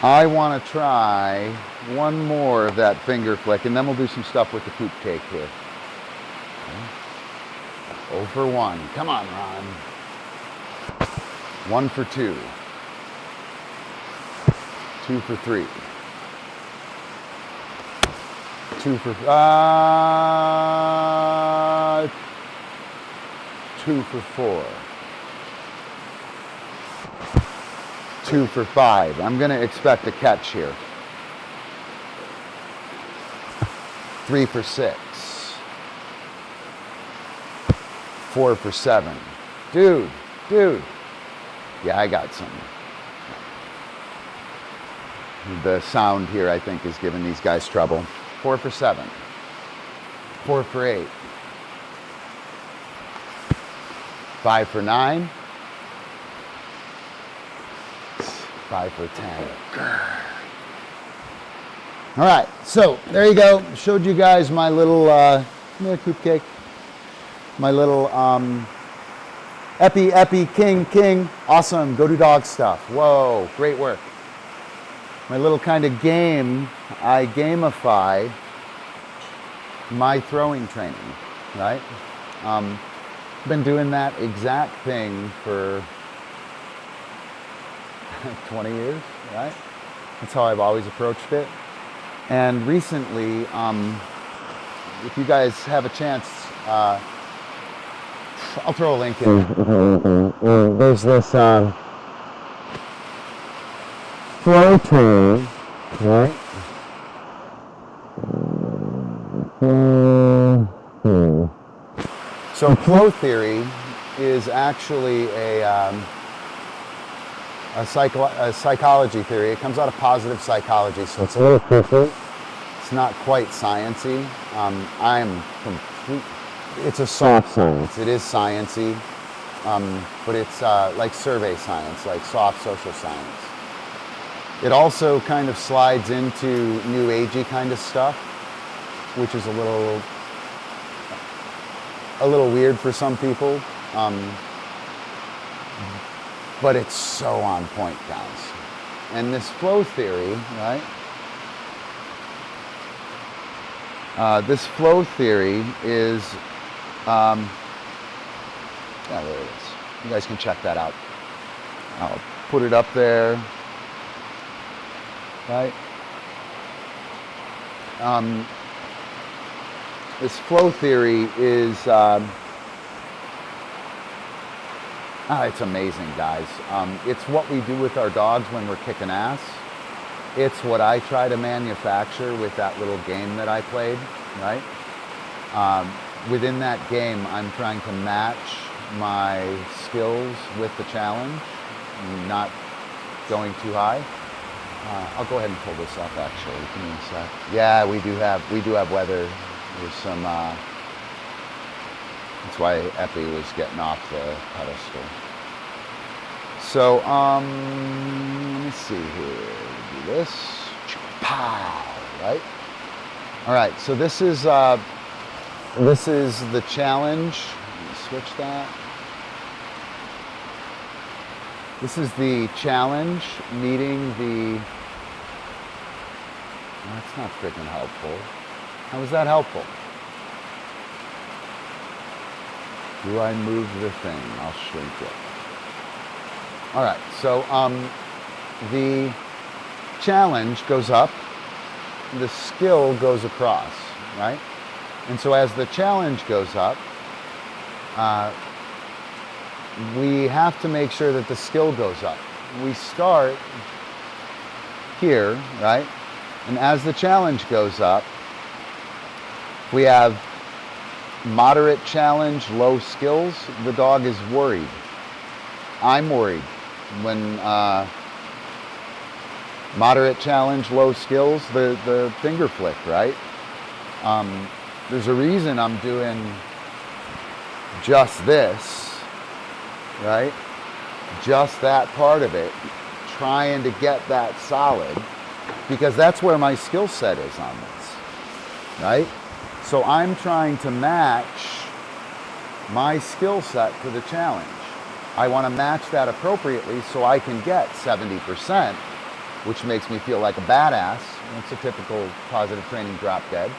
I want to try one more of that finger flick, and then we'll do some stuff with the poop cake here. Okay. 0 for 1. Come on, Ron. 1 for 2. 2 for 3. 2 for 2 for 4. 2 for 5. I'm going to expect a catch here. 3 for 6. 4 for 7. Dude. Yeah, I got some. The sound here, I think, is giving these guys trouble. 4 for 7. 4 for 8. 5 for 9. 5 for 10. All right, so there you go. Showed you guys my little coop cake. My little Epi, King. Awesome, go do dog stuff. Whoa, great work. My little kind of game, I gamify my throwing training, right? Been doing that exact thing for 20 years, right? That's how I've always approached it. And recently, if you guys have a chance, I'll throw a link in. There's this flow training, right? So flow theory is actually a psychology theory. It comes out of positive psychology, so it's a little cuckoo. It's not quite sciencey. It's a soft science. It is sciencey, but it's like survey science, like soft social science. It also kind of slides into new agey kind of stuff, which is a little weird for some people. but it's so on point, guys. And this flow theory, right? This flow theory is, yeah, there it is. You guys can check that out. I'll put it up there, right? This flow theory is, it's amazing, guys. It's what we do with our dogs when we're kicking ass. It's what I try to manufacture with that little game that I played, right? Within that game, I'm trying to match my skills with the challenge, not going too high. I'll go ahead and pull this up, actually. Give me a sec. Yeah, we do have weather. There's some, that's why Epi was getting off the pedestal. So, let me see here. Do this. Pow, right? All right, so this is the challenge. Let me switch that. This is the challenge meeting the, that's not freaking helpful. How is that helpful? Do I move the thing? I'll shrink it. All right, so the challenge goes up, the skill goes across, right? And so as the challenge goes up, we have to make sure that the skill goes up. We start here, right? And as the challenge goes up, we have moderate challenge, low skills. The dog is worried. I'm worried when moderate challenge, low skills, the finger flick, right? There's a reason I'm doing just this, right? Just that part of it, trying to get that solid, because that's where my skill set is on this, right? So I'm trying to match my skill set to the challenge. I want to match that appropriately so I can get 70%, which makes me feel like a badass. It's a typical positive training drop dead.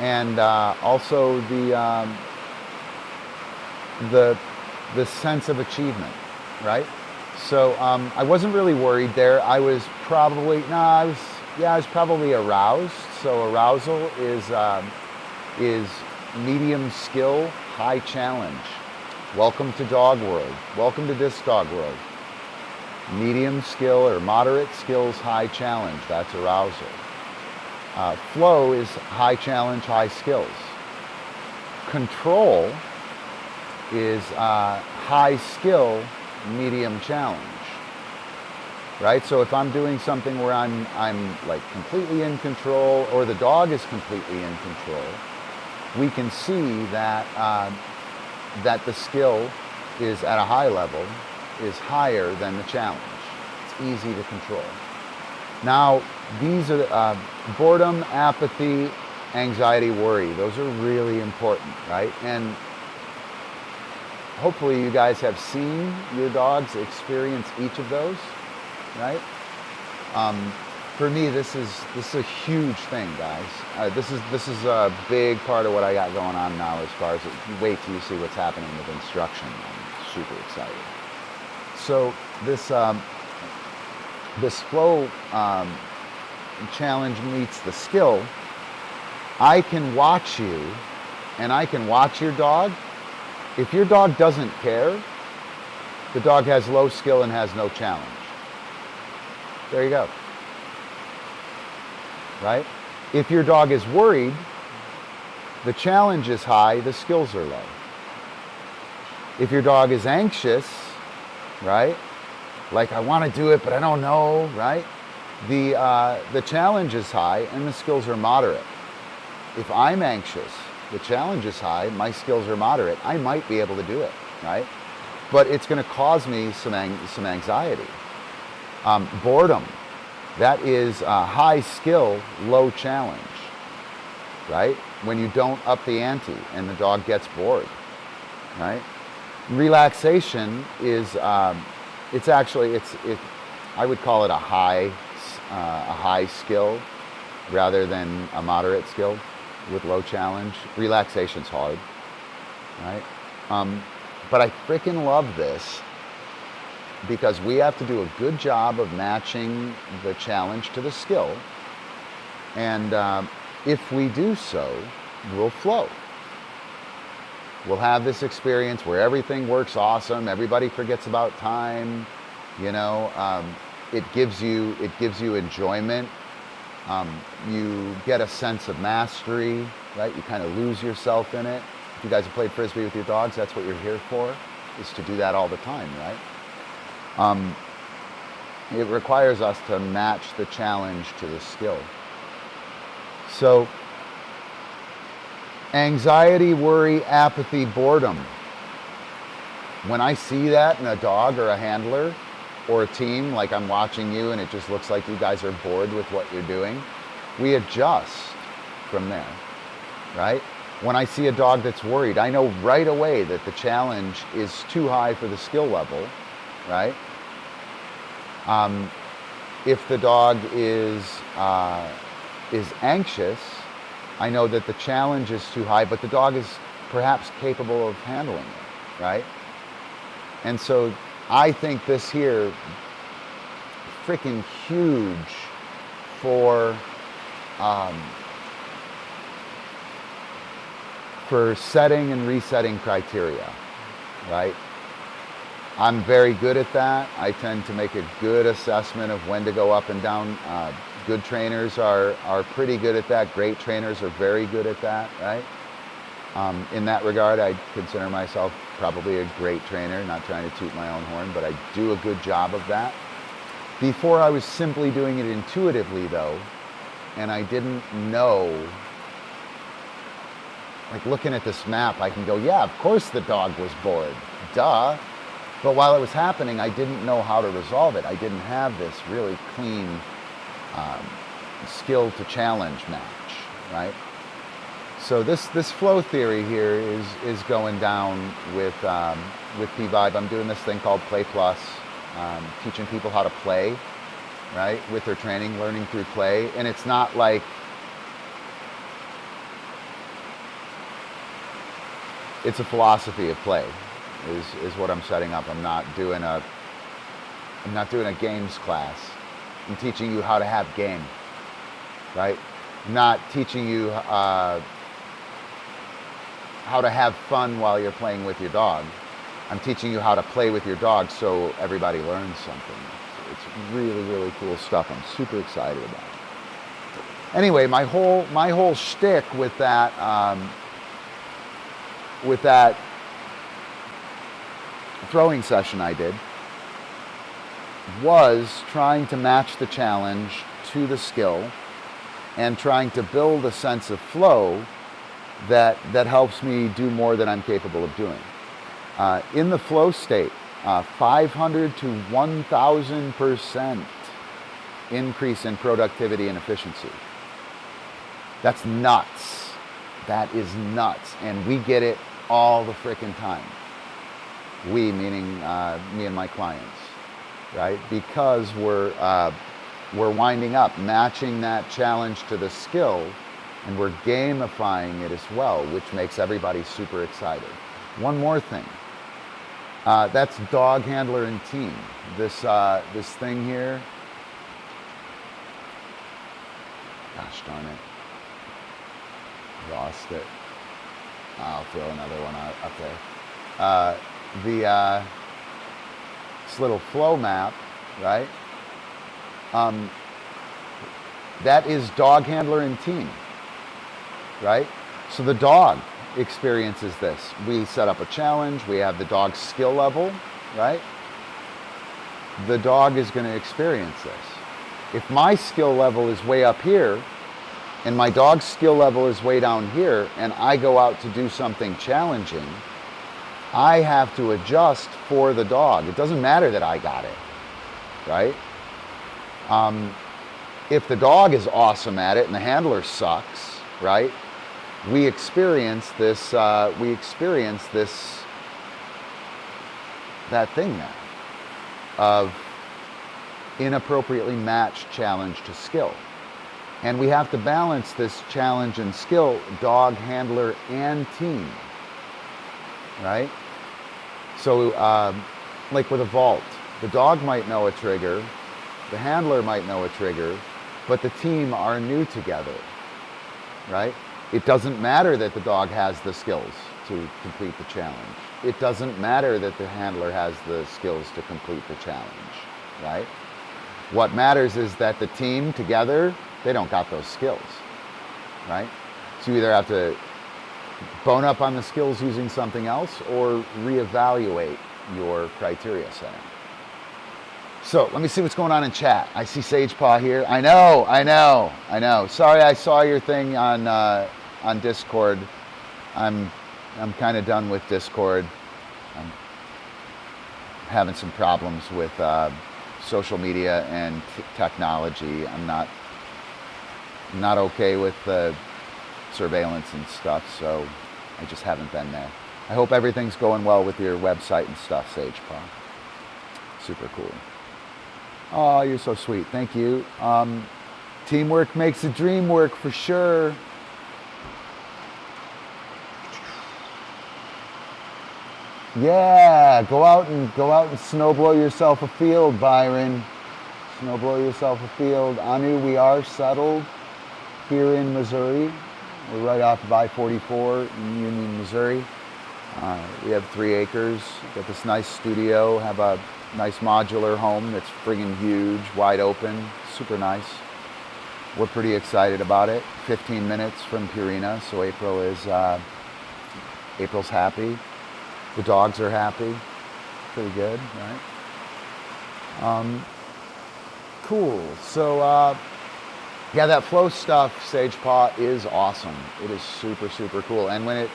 And also the sense of achievement, right? So I wasn't really worried there. I was probably, I was probably aroused. So arousal is medium skill, high challenge. Welcome to dog world. Welcome to DiscDog world. Medium skill or moderate skills, high challenge. That's arousal. Flow is high challenge, high skills. Control is high skill, medium challenge. Right? So if I'm doing something where I'm like completely in control, or the dog is completely in control, we can see that that the skill is at a high level, is higher than the challenge. It's easy to control. Now, these are boredom, apathy, anxiety, worry. Those are really important, right? And hopefully you guys have seen your dogs experience each of those, right? For me, this is a huge thing, guys. This is a big part of what I got going on now. As far as wait till you see what's happening with instruction. I'm super excited. So this this flow challenge meets the skill. I can watch you, and I can watch your dog. If your dog doesn't care, the dog has low skill and has no challenge. There you go. Right? If your dog is worried, the challenge is high, the skills are low. If your dog is anxious, right? Like, I want to do it, but I don't know, right? The challenge is high and the skills are moderate. If I'm anxious, the challenge is high, my skills are moderate, I might be able to do it, right? But it's going to cause me some anxiety. Boredom. That is high skill, low challenge, right? When you don't up the ante and the dog gets bored, right? Relaxation is It's actually, I would call it a high skill rather than a moderate skill with low challenge. Relaxation's hard, right? But I freaking love this because we have to do a good job of matching the challenge to the skill. And if we do so, we'll flow. We'll have this experience where everything works awesome. Everybody forgets about time. You know, it gives you enjoyment. You get a sense of mastery, right? You kind of lose yourself in it. If you guys have played Frisbee with your dogs, that's what you're here for, is to do that all the time, right? It requires us to match the challenge to the skill. So, anxiety, worry, apathy, boredom. When I see that in a dog or a handler or a team, like I'm watching you and it just looks like you guys are bored with what you're doing, we adjust from there, right? When I see a dog that's worried, I know right away that the challenge is too high for the skill level, right? If the dog is anxious, I know that the challenge is too high, but the dog is perhaps capable of handling it, right? And so I think this here, freaking huge for setting and resetting criteria, right? I'm very good at that. I tend to make a good assessment of when to go up and down. Good trainers are pretty good at that. Great trainers are very good at that, right? In that regard, I consider myself probably a great trainer, not trying to toot my own horn, but I do a good job of that. Before I was simply doing it intuitively though, and I didn't know, like looking at this map, I can go, yeah, of course the dog was bored, duh. But while it was happening, I didn't know how to resolve it. I didn't have this really clean skill to challenge match, right? So this flow theory here is going down with P-Vibe. I'm doing this thing called Play Plus, teaching people how to play, right, with their training, learning through play. And it's not like, it's a philosophy of play is what I'm setting up. I'm not doing a games class. I'm teaching you how to have game, right? I'm not teaching you how to have fun while you're playing with your dog. I'm teaching you how to play with your dog so everybody learns something. It's really, really cool stuff. I'm super excited about it. Anyway, my whole shtick with that throwing session I did was trying to match the challenge to the skill and trying to build a sense of flow that helps me do more than I'm capable of doing. In the flow state, 500 to 1,000% increase in productivity and efficiency. That's nuts. That is nuts. And we get it all the frickin' time. We, meaning me and my clients, right? Because we're winding up, matching that challenge to the skill, and we're gamifying it as well, which makes everybody super excited. One more thing. That's dog handler and team. This thing here. Gosh darn it. Lost it. I'll throw another one up there. This little flow map, right? That is dog handler and team, right? So the dog experiences this. We set up a challenge. We have the dog's skill level, right? The dog is going to experience this. If my skill level is way up here and my dog's skill level is way down here and I go out to do something challenging, I have to adjust for the dog. It doesn't matter that I got it, right? If the dog is awesome at it and the handler sucks, right? We experience that thing now, of inappropriately matched challenge to skill. And we have to balance this challenge and skill, dog, handler, and team, right? So like with a vault, the dog might know a trigger, the handler might know a trigger, but the team are new together, right? It doesn't matter that the dog has the skills to complete the challenge. It doesn't matter that the handler has the skills to complete the challenge, right? What matters is that the team together, they don't got those skills, right? So you either have to bone up on the skills using something else or reevaluate your criteria setting. So let me see what's going on in chat. I see Sage Paw here. I know. Sorry, I saw your thing on Discord. I'm kind of done with Discord. I'm having some problems with social media and technology. I'm not okay with the surveillance and stuff, so I just haven't been there. I hope everything's going well with your website and stuff, Sage Paw. Super cool. Oh, you're so sweet. Thank you. Teamwork makes the dream work for sure. Yeah, go out and snowblow yourself a field, Byron. Snowblow yourself a field. Anu, we are settled here in Missouri. We're right off of I-44 in Union, Missouri. We have 3 acres. Got this nice studio. Have a nice modular home that's friggin' huge, wide open, super nice. We're pretty excited about it. 15 minutes from Purina, so April's happy. The dogs are happy. Pretty good, right? Cool. So, yeah, that flow stuff, Sage Paw, is awesome. It is super, super cool. And when it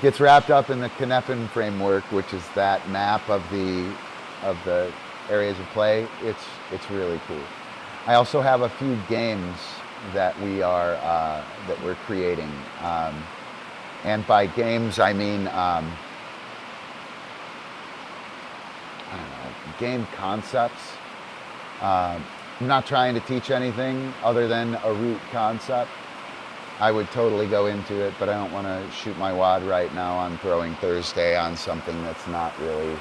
gets wrapped up in the Cynefin framework, which is that map of the areas of play, it's really cool. I also have a few games that we're creating. And by games, I mean, I don't know, game concepts. I'm not trying to teach anything other than a root concept. I would totally go into it, but I don't want to shoot my wad right now on Throwing Thursday on something that's not really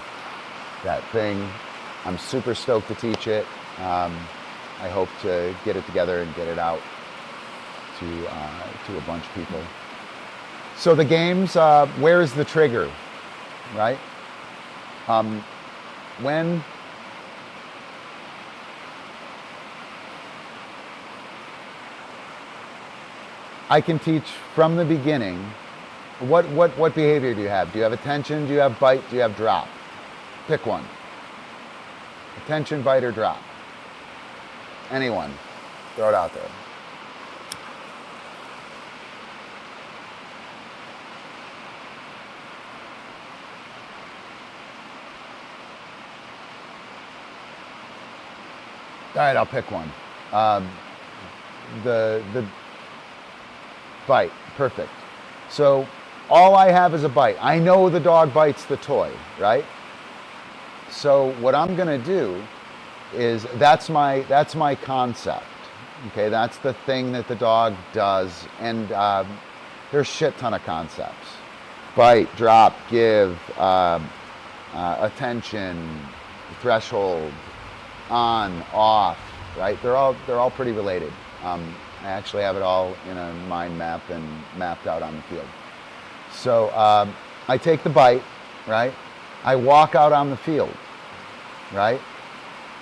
that thing. I'm super stoked to teach it. I hope to get it together and get it out to a bunch of people. So the games, where is the trigger, right? When I can teach from the beginning, what behavior do you have? Do you have attention? Do you have bite? Do you have drop? Pick one. Attention, bite, or drop. Anyone. Throw it out there. All right, I'll pick one. The bite, perfect. So all I have is a bite. I know the dog bites the toy, right? So what I'm gonna do is that's my concept. Okay, that's the thing that the dog does, and there's a shit ton of concepts. Bite, drop, give, attention, threshold, on, off, right? They're all pretty related. I actually have it all in a mind map and mapped out on the field. So I take the bite, right? I walk out on the field, right?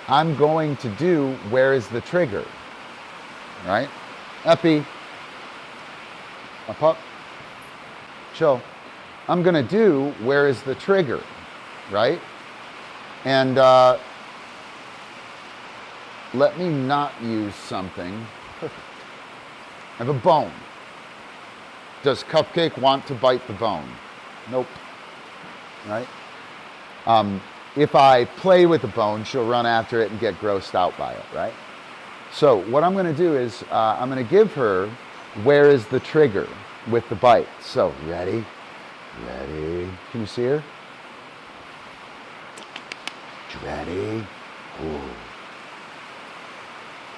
I'm going to do where is the trigger, right? Epi, a pup, chill. I'm gonna do where is the trigger, right? And let me not use something. Perfect. I have a bone. Does Cupcake want to bite the bone? Nope. Right? If I play with the bone, she'll run after it and get grossed out by it, right? So what I'm going to do is I'm going to give her where is the trigger with the bite. So ready? Ready? Can you see her? Ready? Ooh.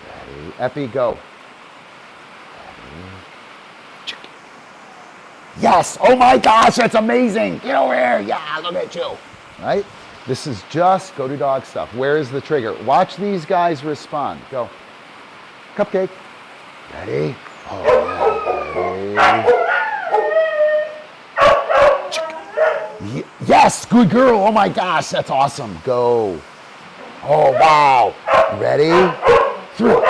Ready? Epi, go. Ready? Yes! Oh my gosh, that's amazing! Get over here! Yeah, look at you! Right? This is just go to dog stuff. Where is the trigger? Watch these guys respond. Go. Cupcake. Ready? Oh yeah. Ready? Yes! Good girl! Oh my gosh, that's awesome. Go. Oh wow. Ready? Through.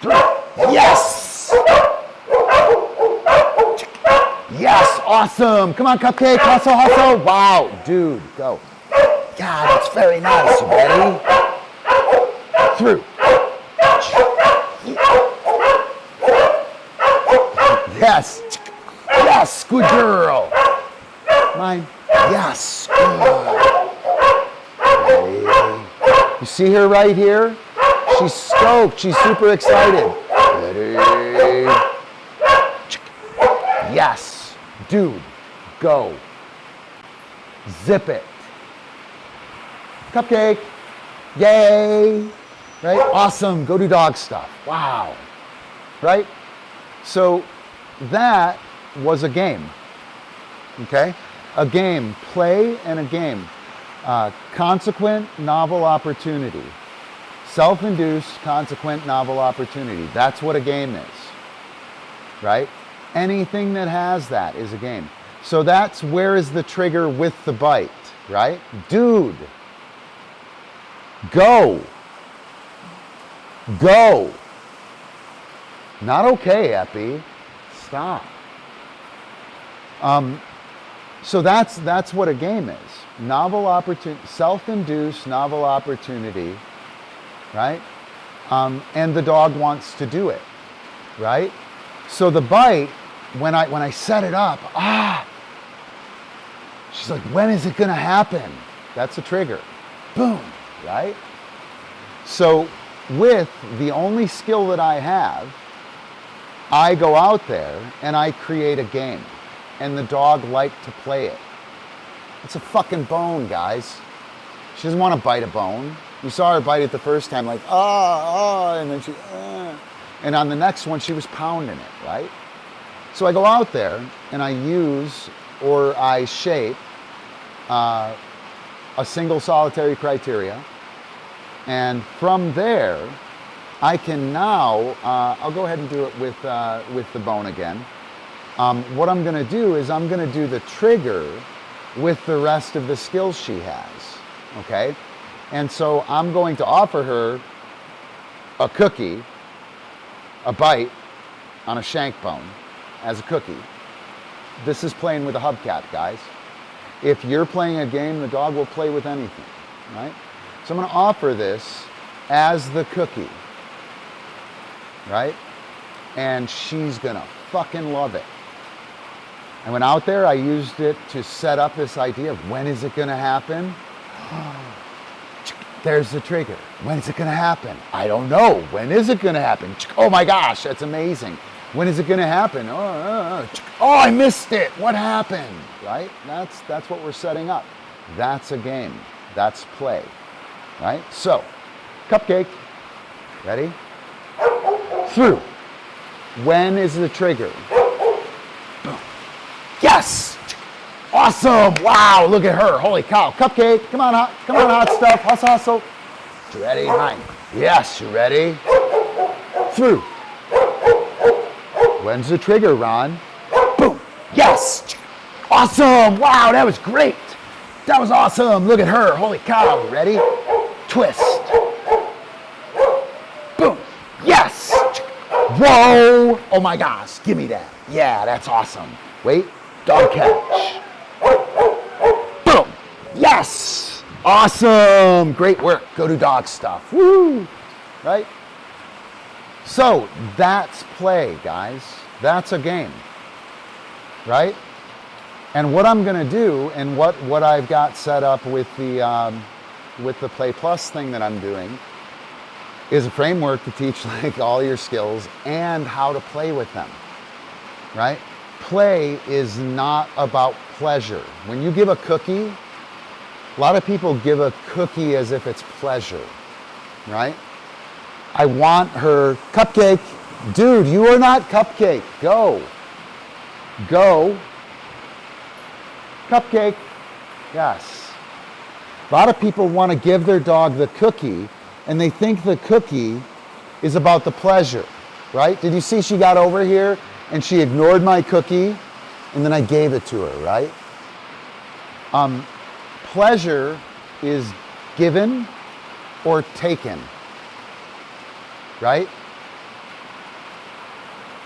Through. Yes! Yes, awesome. Come on, Cupcake, hustle, hustle. Wow, dude, go. God, that's very nice. You ready? Through. Yes. Yes, good girl. Mine. Yes, good. Ready? You see her right here? She's stoked. She's super excited. Ready? Yes. Dude, go. Zip it. Cupcake. Yay. Right? Awesome. Go do dog stuff. Wow. Right? So that was a game. Okay? A game. Play and a game. Consequent novel opportunity. Self-induced consequent novel opportunity. That's what a game is. Right? Anything that has that is a game. So that's where is the trigger with the bite, right? Dude, go. Go. Not okay, Epi. Stop. So that's what a game is. Novel opportunity, self-induced novel opportunity, right? And the dog wants to do it, right? So the bite, when I set it up, she's like, when is it gonna happen? That's a trigger. Boom, right? So with the only skill that I have, I go out there and I create a game. And the dog liked to play it. It's a fucking bone, guys. She doesn't want to bite a bone. You saw her bite it the first time, like, and then she, And on the next one, she was pounding it, right? So I go out there and I use or I shape a single solitary criteria. And from there, I can now, I'll go ahead and do it with the bone again. What I'm gonna do is I'm gonna do the trigger with the rest of the skills she has, okay? And so I'm going to offer her a cookie, a bite on a shank bone as a cookie. This is playing with a hubcap, guys. If you're playing a game, the dog will play with anything, right? So I'm gonna offer this as the cookie, right? And she's gonna fucking love it. I went out there, I used it to set up this idea of when is it gonna happen? There's the trigger. When is it gonna happen? I don't know. When is it gonna happen? Oh my gosh, that's amazing. When is it gonna happen? Oh, I missed it. What happened? Right? That's what we're setting up. That's a game. That's play. Right? So, Cupcake. Ready? Through. When is the trigger? Boom. Yes! Awesome! Wow, look at her. Holy cow. Cupcake, come on, hot stuff. Hustle, hustle. You ready? Mine. Yes, you ready? Through. When's the trigger, Ron? Boom. Yes! Awesome! Wow, that was great. That was awesome. Look at her. Holy cow. Ready? Twist. Boom. Yes! Whoa! Oh my gosh, give me that. Yeah, that's awesome. Wait, dog catch. Boom! Yes! Awesome! Great work. Go do dog stuff. Woo! Right? So that's play, guys. That's a game. Right? And what I'm gonna do, and what I've got set up with the Play Plus thing that I'm doing, is a framework to teach like all your skills and how to play with them, right? Play is not about pleasure. When you give a cookie, A lot of people give a cookie as if it's pleasure, right? I want her cupcake. Dude, you are not cupcake. Go. Go. Cupcake. Yes. A lot of people want to give their dog the cookie, and they think the cookie is about the pleasure, right? Did you see she got over here and she ignored my cookie, and then I gave it to her, right? Pleasure is given or taken, right?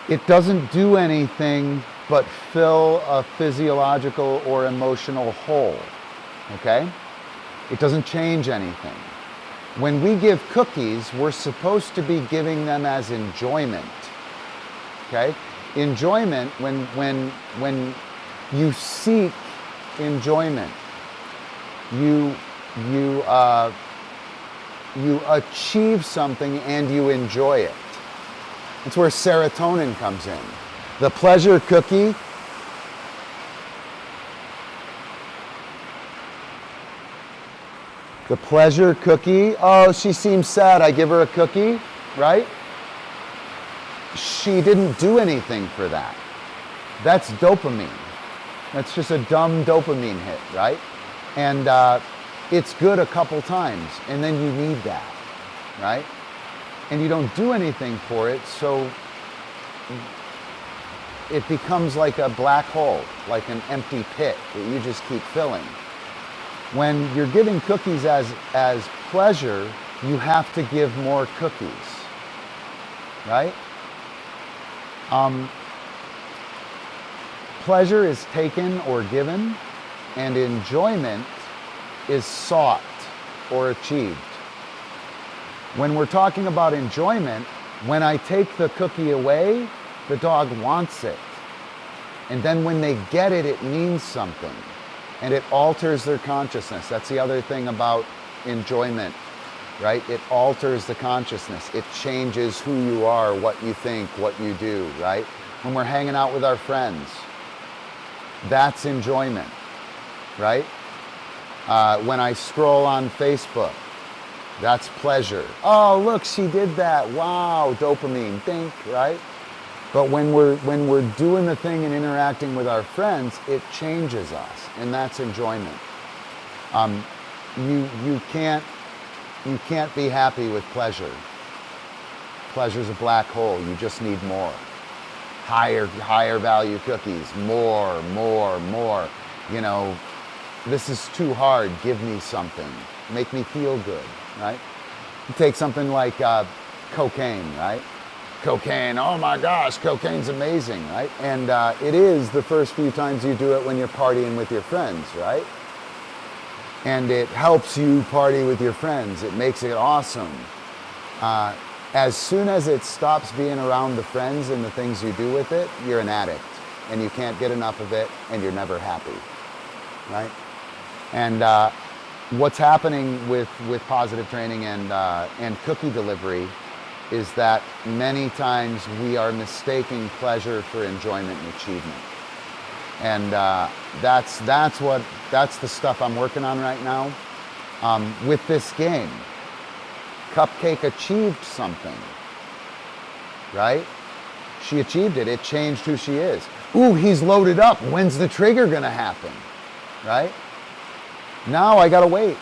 It doesn't do anything but fill a physiological or emotional hole, okay? It doesn't change anything. When we give cookies, we're supposed to be giving them as enjoyment, okay? Enjoyment, when you seek enjoyment, you achieve something and you enjoy it. That's where serotonin comes in. The pleasure cookie, oh, she seems sad, I give her a cookie, right? She didn't do anything for that. That's dopamine. That's just a dumb dopamine hit, right? And it's good a couple times, and then you need that, right? And you don't do anything for it, so it becomes like a black hole, like an empty pit that you just keep filling. When you're giving cookies as pleasure, you have to give more cookies, right? Pleasure is taken or given, and enjoyment is sought or achieved. When we're talking about enjoyment, when I take the cookie away, the dog wants it. And then when they get it, it means something. And it alters their consciousness. That's the other thing about enjoyment, right? It alters the consciousness. It changes who you are, what you think, what you do, right? When we're hanging out with our friends, that's enjoyment, right? When I scroll on Facebook, that's pleasure. Oh, look, she did that. Wow, dopamine, think, right? But when we're doing the thing and interacting with our friends, it changes us, and that's enjoyment. You can't be happy with pleasure. Pleasure's a black hole. You just need more. Higher value cookies. More. You know, this is too hard. Give me something. Make me feel good, right? You take something like cocaine, right? Cocaine, oh my gosh, cocaine's amazing, right? And it is the first few times you do it when you're partying with your friends, right? And it helps you party with your friends. It makes it awesome. As soon as it stops being around the friends and the things you do with it, you're an addict. And you can't get enough of it, and you're never happy, right? And what's happening with positive training and cookie delivery is that many times we are mistaking pleasure for enjoyment and achievement. And that's the stuff I'm working on right now. With this game, Cupcake achieved something, right? She achieved it. It changed who she is. Ooh, he's loaded up. When's the trigger gonna happen, right? Now I gotta wait.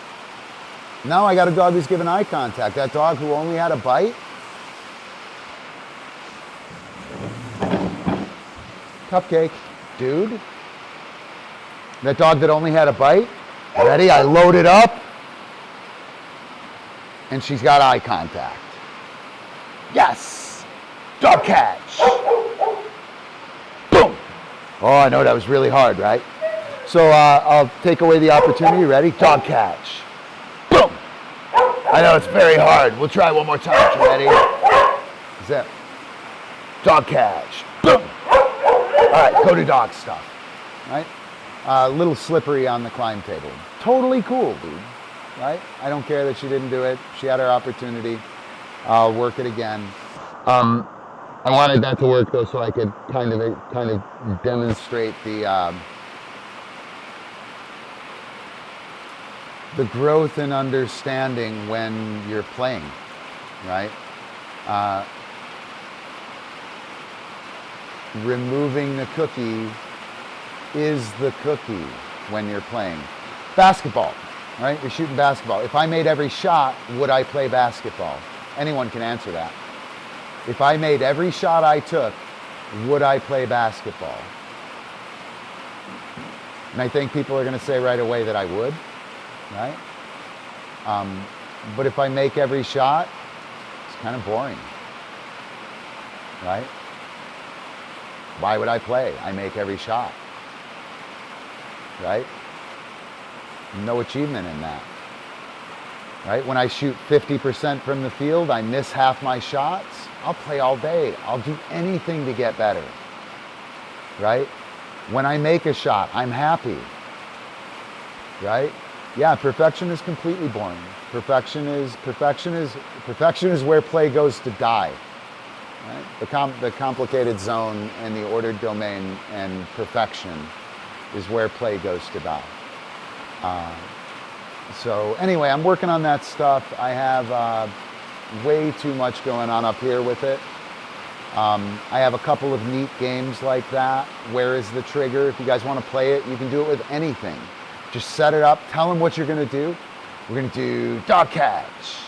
Now I got a dog who's giving eye contact. That dog who only had a bite, Cupcake, dude. That dog that only had a bite, ready? I load it up, and she's got eye contact. Yes, dog catch. Boom. Oh, I know that was really hard, right? So I'll take away the opportunity. Ready? Dog catch. Boom. I know it's very hard. We'll try one more time. Ready? Zip. Dog catch. Boom. All right, go to dog stuff, right? A little slippery on the climb table. Totally cool, dude, right? I don't care that she didn't do it. She had her opportunity. I'll work it again. I wanted that to work though, so I could kind of demonstrate the the growth in understanding when you're playing, right? Removing the cookie is the cookie when you're playing. Basketball, right? You're shooting basketball. If I made every shot, would I play basketball? Anyone can answer that. If I made every shot I took, would I play basketball? And I think people are going to say right away that I would, right? But if I make every shot, it's kind of boring, right? Why would I play? I make every shot, right? No achievement in that, right? When I shoot 50% from the field, I miss half my shots. I'll play all day. I'll do anything to get better, right? When I make a shot, I'm happy, right? Yeah, perfection is completely boring. Perfection is where play goes to die. Right? The complicated zone and the ordered domain and perfection is where play goes to die. So anyway, I'm working on that stuff. I have way too much going on up here with it. I have a couple of neat games like that. Where is the trigger? If you guys want to play it, you can do it with anything. Just set it up. Tell them what you're going to do. We're going to do dog catch.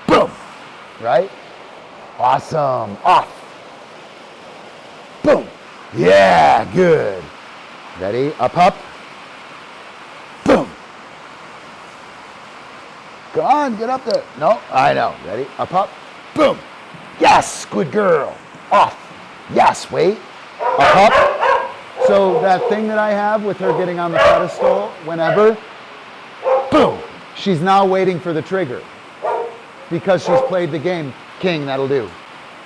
Boom. Right? Awesome. Off. Boom. Yeah, good. Ready? Up, up. Boom. Go on, get up there. No, I know. Ready? Up, up. Boom. Yes, good girl. Off. Yes, wait. Up, up. So that thing that I have with her getting on the pedestal whenever, boom. She's now waiting for the trigger because she's played the game. King, that'll do.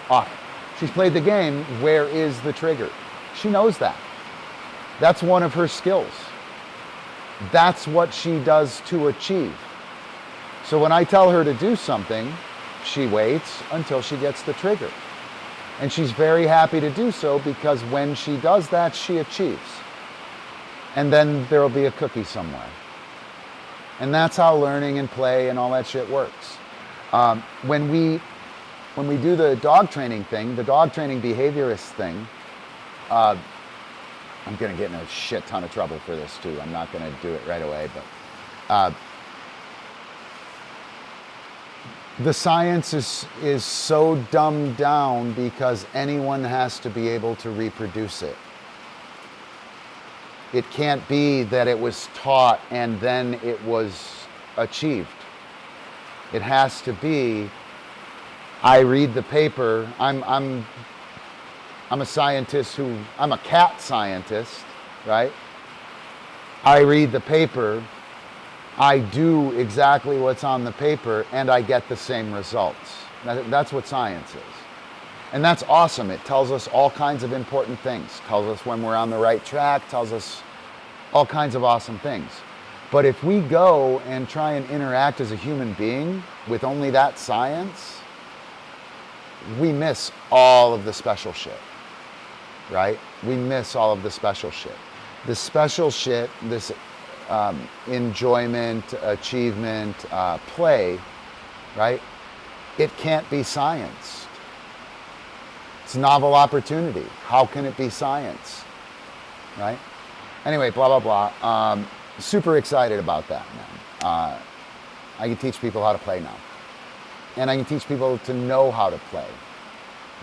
Off. She's played the game. Where is the trigger? She knows that. That's one of her skills. That's what she does to achieve. So when I tell her to do something, she waits until she gets the trigger. And she's very happy to do so because when she does that, she achieves. And then there'll be a cookie somewhere. And that's how learning and play and all that shit works. When we do the dog training thing, the dog training behaviorist thing, I'm going to get in a shit ton of trouble for this too. I'm not going to do it right away, but the science is so dumbed down because anyone has to be able to reproduce it. It can't be that it was taught and then it was achieved. It has to be, I read the paper. I'm a scientist I'm a cat scientist, right? I read the paper, I do exactly what's on the paper, and I get the same results. That's what science is. And that's awesome. It tells us all kinds of important things. Tells us when we're on the right track, tells us all kinds of awesome things. But if we go and try and interact as a human being with only that science, we miss all of the special shit, right? We miss all of the special shit. The special shit, this enjoyment, achievement, play, right? It can't be scienced. It's novel opportunity. How can it be science, right? Anyway, blah, blah, blah. Super excited about that, man. I can teach people how to play now. And I can teach people to know how to play,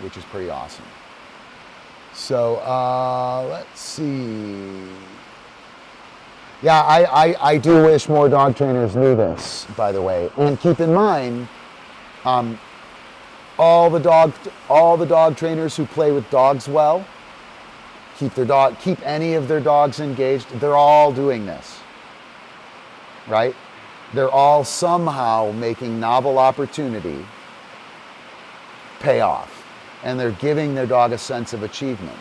which is pretty awesome. So let's see. Yeah, I do wish more dog trainers knew this, by the way. And keep in mind, all the dog trainers who play with dogs well, keep any of their dogs engaged. They're all doing this, right? They're all somehow making novel opportunity pay off. And they're giving their dog a sense of achievement.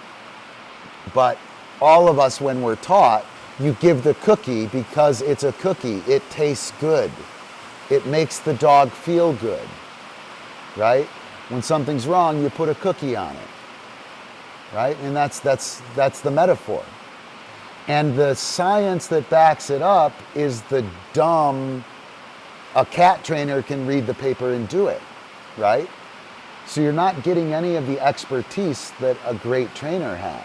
But all of us, when we're taught, you give the cookie because it's a cookie. It tastes good. It makes the dog feel good, right? When something's wrong, you put a cookie on it, right? And that's the metaphor. And the science that backs it up is the dumb, a cat trainer can read the paper and do it, right? So you're not getting any of the expertise that a great trainer has.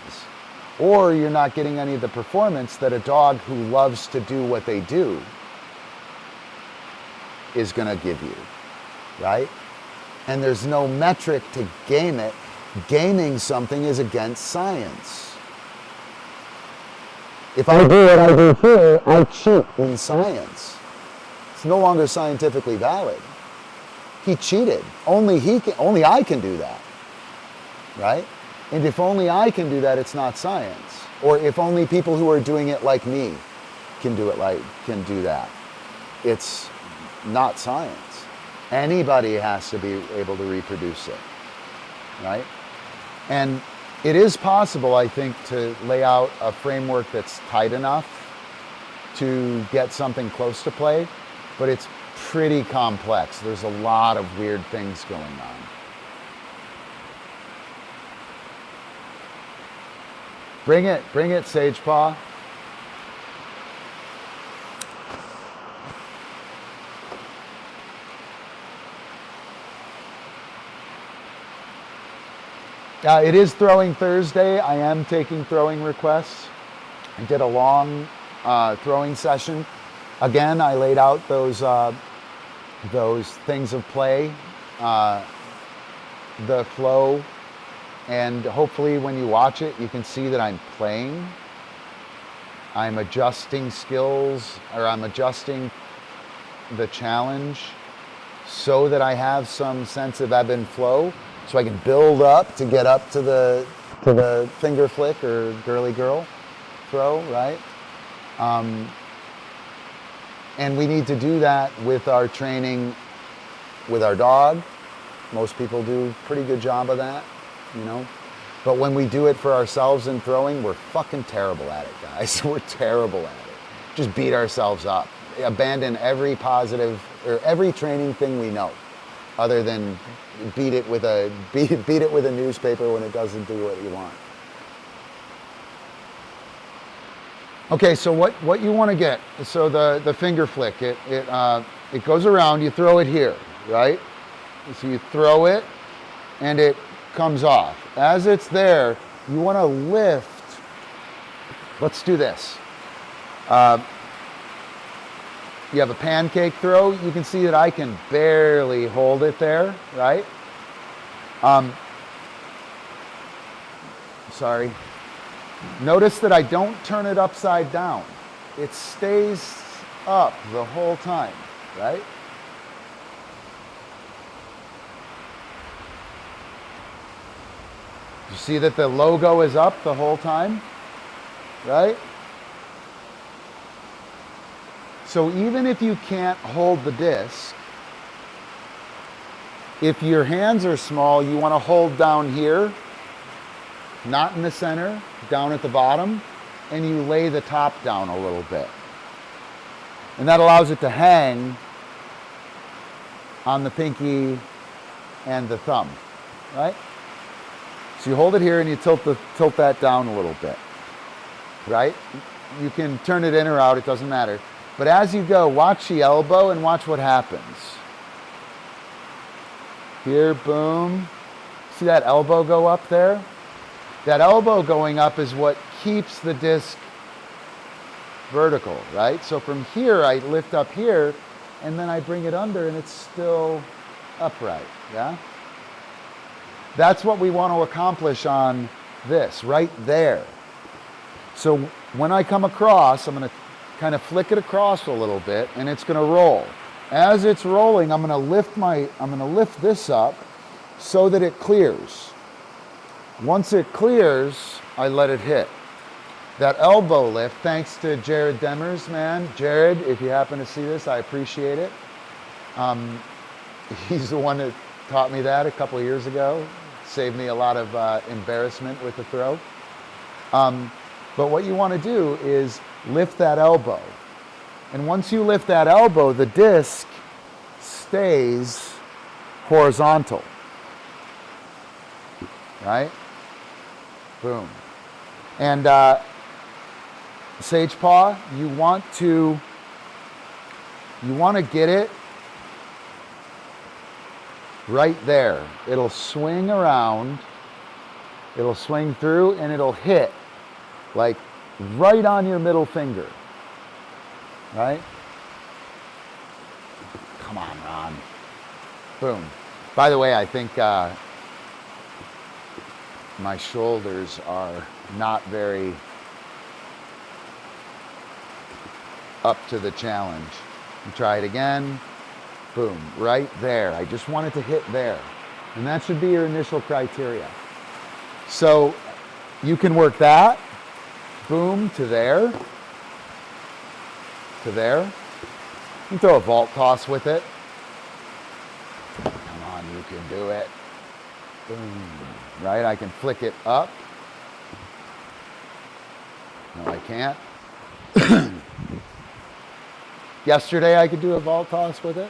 Or you're not getting any of the performance that a dog who loves to do what they do is going to give you, right? And there's no metric to game it. Gaming something is against science. If I do what I do here, I cheat in science. It's no longer scientifically valid. He cheated. Only I can do that, right? And if only I can do that, it's not science. Or if only people who are doing it like me can do that, it's not science. Anybody has to be able to reproduce it, right? And it is possible, I think, to lay out a framework that's tight enough to get something close to play, but it's pretty complex. There's a lot of weird things going on. Bring it, Sage Paw. It is Throwing Thursday. I am taking throwing requests. I did a long throwing session. Again, I laid out those things of play, the flow, and hopefully when you watch it, you can see that I'm playing. I'm adjusting skills, or I'm adjusting the challenge so that I have some sense of ebb and flow, so I can build up to get up to the finger flick or girly girl throw, right? And we need to do that with our training with our dog. Most people do a pretty good job of that, you know? But when we do it for ourselves in throwing, we're fucking terrible at it, guys. We're terrible at it. Just beat ourselves up. Abandon every positive, or every training thing we know, other than beat it with a newspaper when it doesn't do what you want. Okay, so what you want to get? So the finger flick, it goes around. You throw it here, right? So you throw it, and it comes off. As it's there, you want to lift. Let's do this. You have a pancake throw. You can see that I can barely hold it there, right? Sorry. Notice that I don't turn it upside down. It stays up the whole time, right? You see that the logo is up the whole time, right? So even if you can't hold the disc, if your hands are small, you want to hold down here, not in the center, down at the bottom, and you lay the top down a little bit. And that allows it to hang on the pinky and the thumb, right? So you hold it here and you tilt that down a little bit, right? You can turn it in or out, it doesn't matter. But as you go, watch the elbow and watch what happens. Here, boom. See that elbow go up there? That elbow going up is what keeps the disc vertical, right? So from here, I lift up here, and then I bring it under, and it's still upright, yeah? That's what we want to accomplish on this, right there. So when I come across, I'm going to kind of flick it across a little bit, and it's going to roll. As it's rolling, I'm going to lift this up so that it clears. Once it clears, I let it hit. That elbow lift, thanks to Jared Demers, man. Jared, if you happen to see this, I appreciate it. He's the one that taught me that a couple of years ago. Saved me a lot of embarrassment with the throw. But what you want to do is lift that elbow. And once you lift that elbow, the disc stays horizontal. Right? Boom. And sage paw, you want to get it right there. It'll swing around, it'll swing through, and it'll hit like right on your middle finger, right? Come on, Ron. Boom. By the way, I think my shoulders are not very up to the challenge. Try it again. Boom, right there. I just want it to hit there. And that should be your initial criteria. So you can work that. Boom, to there. To there. You can throw a vault toss with it. Come on, you can do it. Boom. Right, I can flick it up. No, I can't. Yesterday I could do a vault toss with it.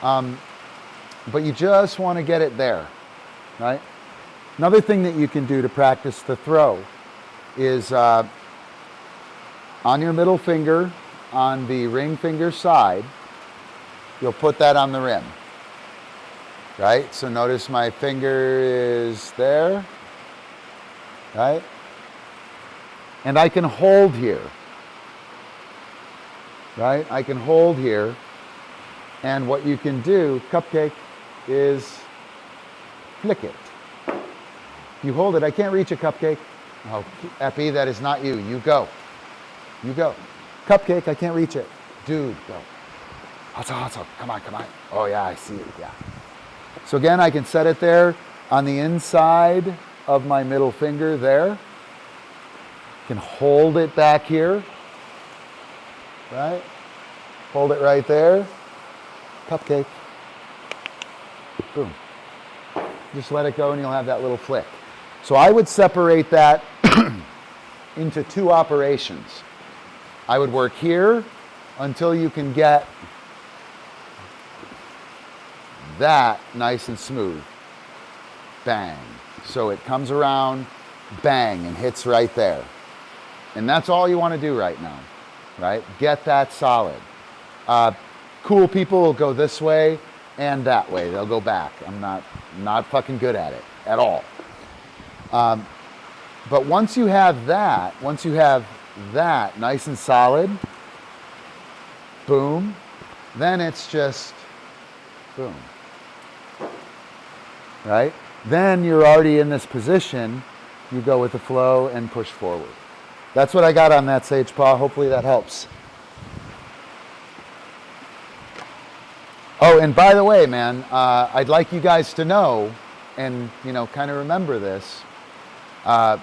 But you just want to get it there, right? Another thing that you can do to practice the throw is on your middle finger, on the ring finger side, you'll put that on the rim, right? So notice my finger is there, right? And I can hold here, right? I can hold here. And what you can do, cupcake, is flick it. You hold it. I can't reach a cupcake. Oh, Epi, that is not you. You go. You go. Cupcake, I can't reach it. Dude, go. Hustle. Come on. Oh, yeah, I see it. Yeah. So again, I can set it there on the inside of my middle finger there. Can hold it back here. Right? Hold it right there. Cupcake. Boom. Just let it go and you'll have that little flick. So I would separate that into two operations. I would work here until you can get that nice and smooth. Bang. So it comes around, bang, and hits right there. And that's all you want to do right now, right? Get that solid. Cool people will go this way and that way. They'll go back. I'm not fucking good at it at all. But once you have that nice and solid, boom, then it's just boom, right? Then you're already in this position. You go with the flow and push forward. That's what I got on that sage paw. Hopefully that helps. Oh, and by the way, man, I'd like you guys to know, and kind of remember this. I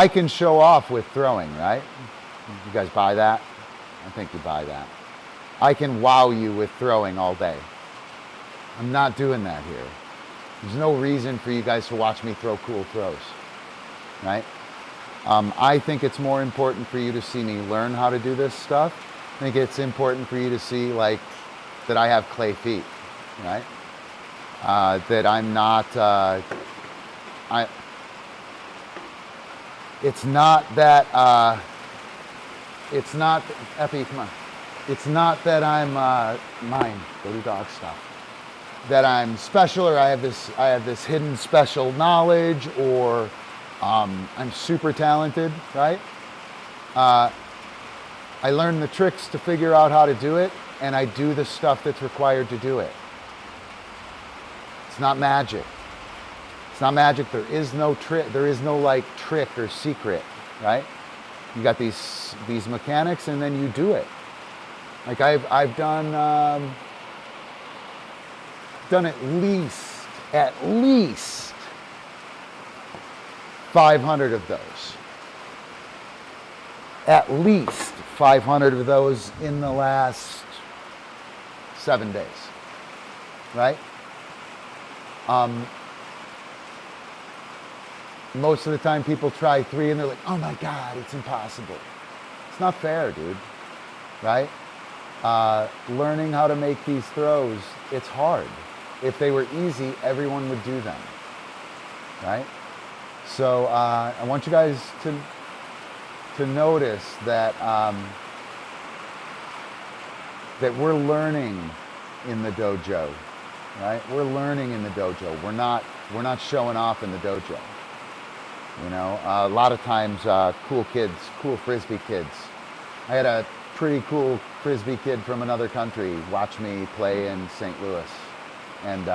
can show off with throwing, right? You guys buy that? I think you buy that. I can wow you with throwing all day. I'm not doing that here. There's no reason for you guys to watch me throw cool throws, right? I think it's more important for you to see me learn how to do this stuff. I think it's important for you to see that I have clay feet, right? That I'm not, it's not that, it's not, Epi, come on. It's not that I'm, go do dog stuff. That I'm special or I have this hidden special knowledge or I'm super talented, right? I learn the tricks to figure out how to do it, and I do the stuff that's required to do it. It's not magic. It's not magic. There is no trick. There is no trick or secret, right? You got these mechanics, and then you do it. Like I've done at least 500 of those. At least 500 of those in the last 7 days, right? Most of the time people try 3 and they're like, oh my God, it's impossible. It's not fair, dude, right? Learning how to make these throws, it's hard. If they were easy, everyone would do them, right? So I want you guys to notice that that we're learning in the dojo, right? We're learning in the dojo. We're not showing off in the dojo. You know, a lot of times, cool kids, cool Frisbee kids. I had a pretty cool Frisbee kid from another country watch me play in St. Louis. And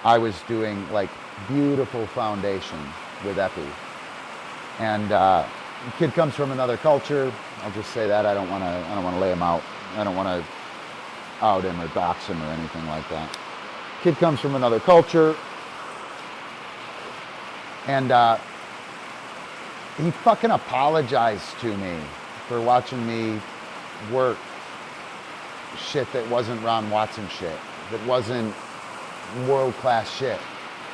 I was doing like beautiful foundation with Epi. And the kid comes from another culture. I'll just say that. I don't want to lay him out. I don't want to out him or dox him or anything like that. Kid comes from another culture. And he fucking apologized to me for watching me work shit that wasn't Ron Watson shit, that wasn't world-class shit,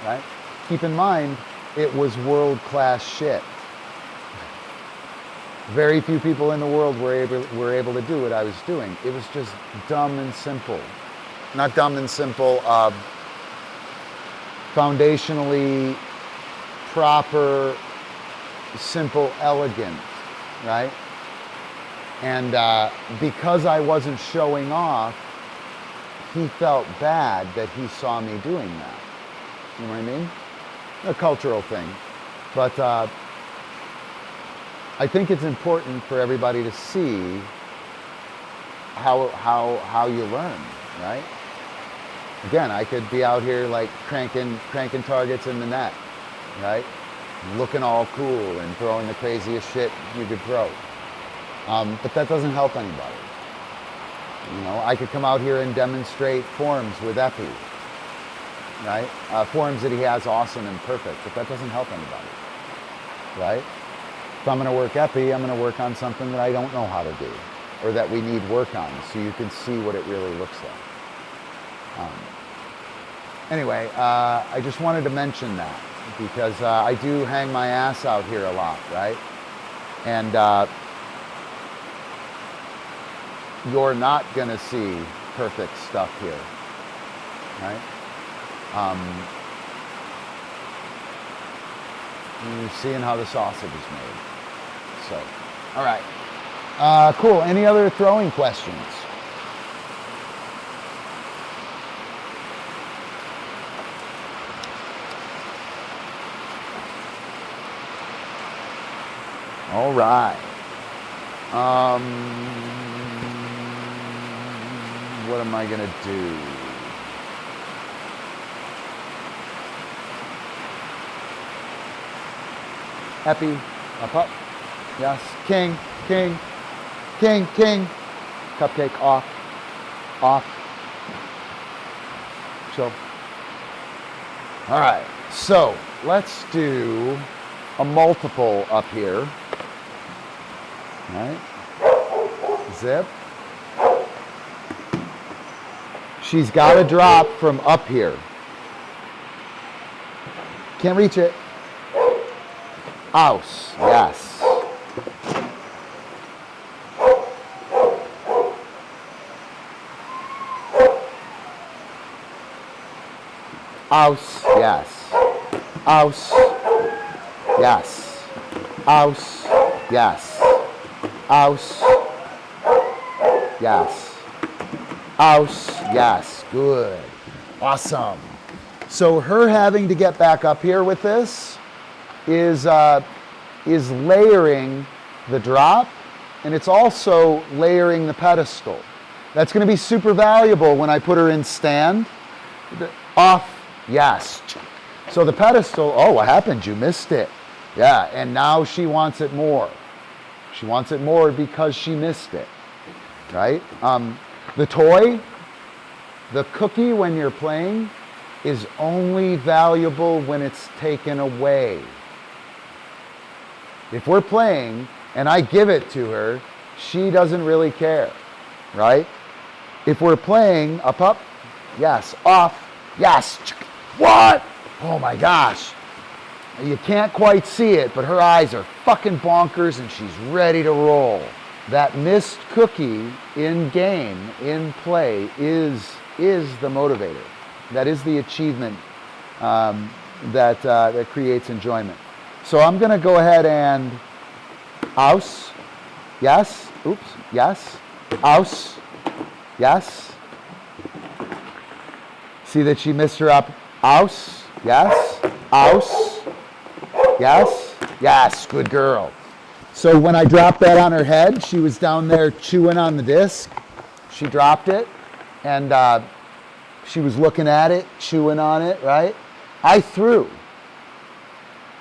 right? Keep in mind, it was world-class shit. Very few people in the world were able to do what I was doing. It was just dumb and simple. Not dumb and simple, foundationally proper, simple, elegant, right? And because I wasn't showing off, he felt bad that he saw me doing that. You know what I mean? A cultural thing. But I think it's important for everybody to see how you learn, right? Again, I could be out here like cranking targets in the net, right? Looking all cool and throwing the craziest shit you could throw. But that doesn't help anybody. You know, I could come out here and demonstrate forms with Epi, right? Forms that he has awesome and perfect, but that doesn't help anybody, right? If I'm going to work Epi, I'm going to work on something that I don't know how to do, or that we need work on, so you can see what it really looks like. Anyway, I just wanted to mention that, because I do hang my ass out here a lot, right? And you're not going to see perfect stuff here, right? You're seeing how the sausage is made. So, all right. Cool. Any other throwing questions? All right. What am I gonna do? Epi, up, up. Yes. King, king, king, king. Cupcake off, off. Chill. All right. So let's do a multiple up here. All right. Zip. She's got to drop from up here. Can't reach it. Ouse. Yes. Ouse. Yes. Ouse. Yes. Ouse. Yes. Ouse. Yes. Ouse. Yes. Good. Awesome. So her having to get back up here with this is layering the drop, and it's also layering the pedestal. That's going to be super valuable when I put her in stand. Off. Yes. So the pedestal, oh, what happened? You missed it. Yeah, and now she wants it more. She wants it more because she missed it, right? The toy, the cookie when you're playing is only valuable when it's taken away. If we're playing and I give it to her, she doesn't really care, right? If we're playing up, yes, off, yes, what? Oh my gosh. You can't quite see it, but her eyes are fucking bonkers and she's ready to roll. That missed cookie in game, in play, is the motivator. That is the achievement that creates enjoyment. So I'm going to go ahead and Aus. Yes. Oops. Yes. Aus. Yes. See that she missed her up. Aus. Yes. Aus. Yes. Yes. Good girl. So when I dropped that on her head, she was down there chewing on the disc. She dropped it, and she was looking at it, chewing on it, right? I threw.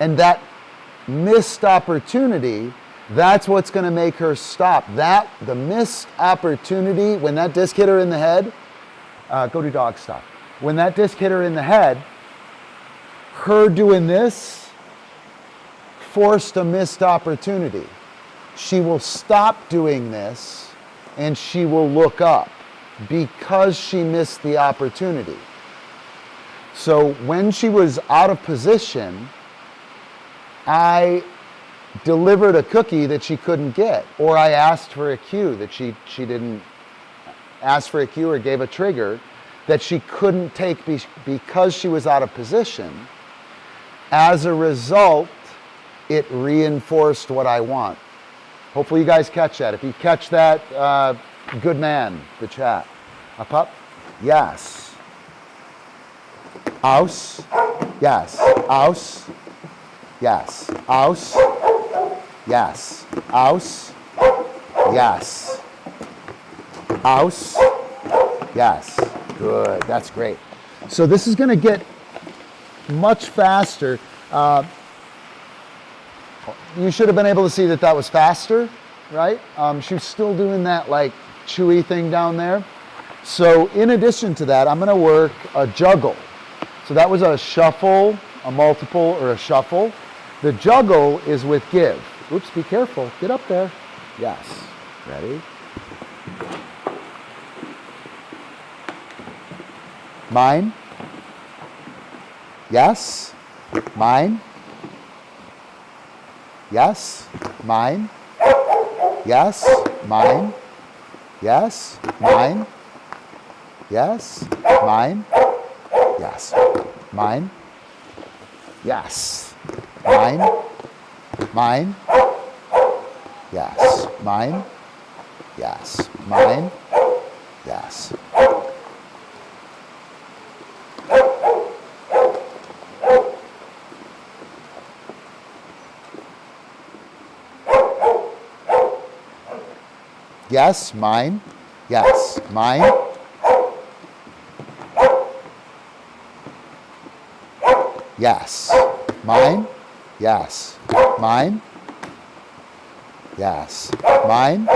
And that missed opportunity, that's what's going to make her stop. The missed opportunity, when that disc hit her in the head, go to dog stop. When that disc hit her in the head, her doing this forced a missed opportunity. She will stop doing this and she will look up because she missed the opportunity. So when she was out of position, I delivered a cookie that she couldn't get, or I asked for a cue that she didn't ask for a cue or gave a trigger that she couldn't take because she was out of position. As a result, it reinforced what I want. Hopefully you guys catch that. If you catch that, good man, the chat. A pup? Yes. Aus? Yes. Aus? Yes. Aus? Yes. Aus? Yes. Aus? Yes. Good. That's great. So this is going to get much faster. You should have been able to see that that was faster, right? She was still doing that like chewy thing down there. So in addition to that, I'm going to work a juggle. So that was a shuffle, a multiple, or a shuffle. The juggle is with give. Oops, be careful. Get up there. Yes. Ready? Mine. Yes. Mine. Yes. Mine. Yes. Mine. Yes. Mine. Yes. Mine. Yes. Mine. Yes. Mine. Mine. Yes. Mine. Yes. Mine. Yes. Yes, mine. Yes, mine. Yes, mine. Yes, mine. Yes, mine.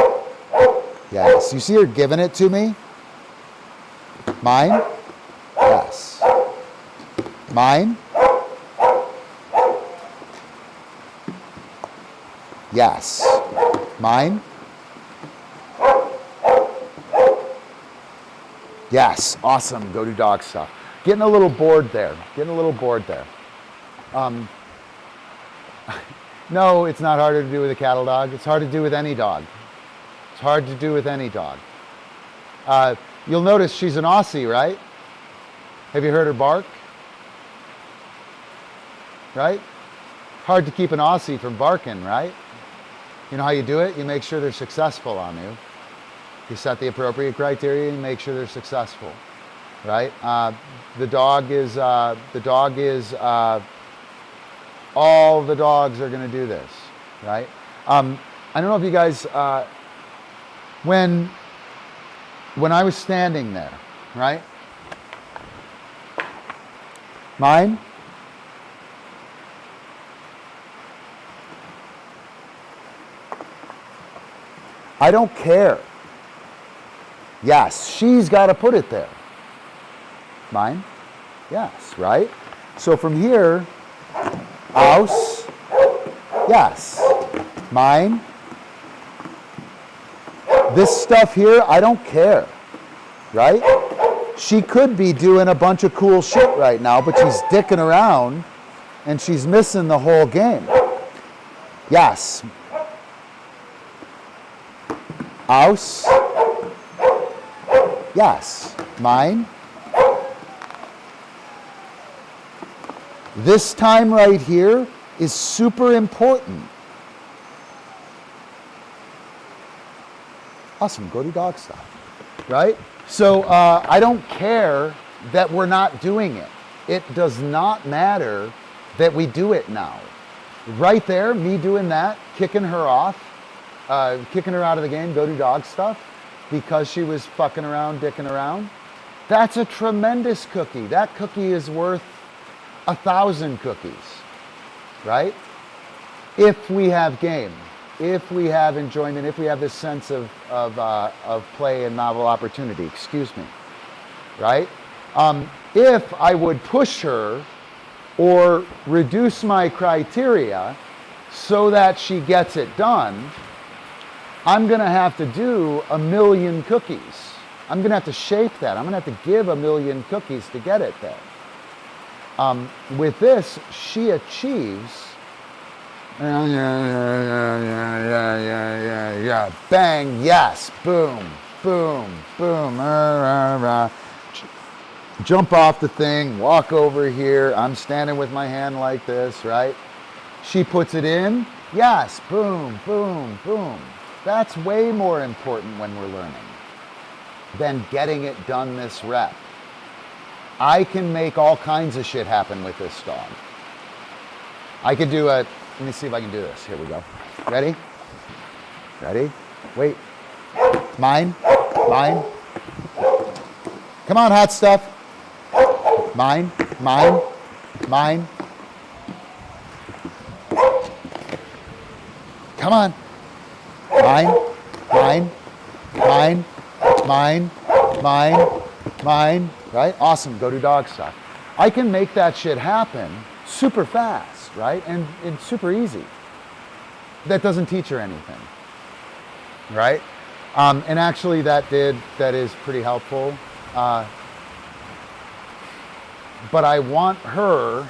Yes. You see her giving it to me? Mine. Yes. Mine. Yes. Mine. Yes, awesome. Go to dog stuff. Getting a little bored there. No, it's not harder to do with a cattle dog. It's hard to do with any dog. You'll notice she's an Aussie, right? Have you heard her bark? Right? Hard to keep an Aussie from barking, right? You know how you do it? You make sure they're successful on you. You set the appropriate criteria and make sure they're successful, right? The dog is, all the dogs are going to do this, right? I don't know if you guys, when I was standing there, right? Mine? I don't care. Yes, she's got to put it there. Mine? Yes, right? So from here, aus, yes. Mine? This stuff here, I don't care, right? She could be doing a bunch of cool shit right now, but she's dicking around and she's missing the whole game. Yes. Aus. Yes. Mine. This time right here is super important. Awesome, go do dog stuff, right? So I don't care that we're not doing it. It does not matter that we do it now. Right there, me doing that, kicking her off, kicking her out of the game, go do dog stuff, because she was fucking around, dicking around. That's a tremendous cookie. That cookie is worth 1,000 cookies, right? If we have game, if we have enjoyment, if we have this sense of play and novel opportunity, excuse me, right? If I would push her or reduce my criteria so that she gets it done, I'm gonna have to do 1,000,000 cookies. I'm gonna have to shape that. I'm gonna have to give 1,000,000 cookies to get it there. With this, she achieves, bang, yes, boom, boom, boom, jump off the thing, walk over here, I'm standing with my hand like this, right? She puts it in, yes, boom, boom, boom. That's way more important when we're learning than getting it done this rep. I can make all kinds of shit happen with this dog. I could do let me see if I can do this. Here we go. Ready? Ready? Wait. Mine? Mine? Come on, hot stuff. Mine? Mine? Mine? Come on. Mine? Mine? Mine? Mine? Mine? Mine? Right? Awesome, go do dog stuff. I can make that shit happen super fast, right? And it's super easy. That doesn't teach her anything, right? And actually that is pretty helpful. But I want her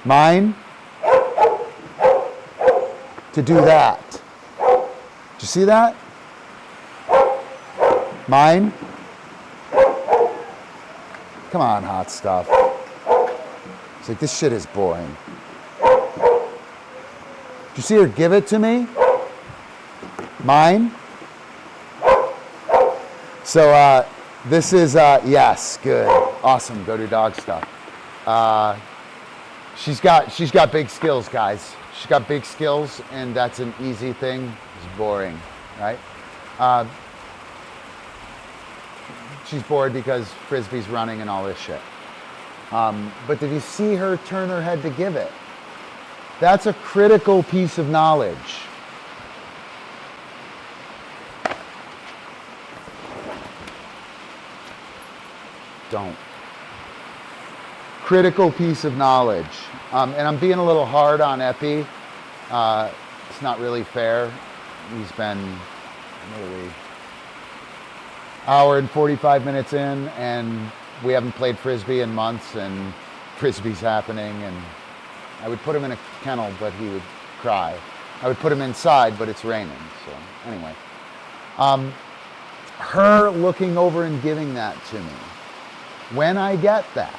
mine to do that. Did you see that? Mine. Come on, hot stuff. It's like, this shit is boring. Did you see her give it to me? Mine. So this is, yes, good. Awesome, go do dog stuff. She's got big skills, guys. She's got big skills, and that's an easy thing. It's boring, right? She's bored because Frisbee's running and all this shit. But did you see her turn her head to give it? That's a critical piece of knowledge. Don't. Critical piece of knowledge. And I'm being a little hard on Epi. It's not really fair. He's been, what are we, hour and 45 minutes in, and we haven't played Frisbee in months, and Frisbee's happening, and I would put him in a kennel, but he would cry. I would put him inside, but it's raining, so anyway. Her looking over and giving that to me. When I get that,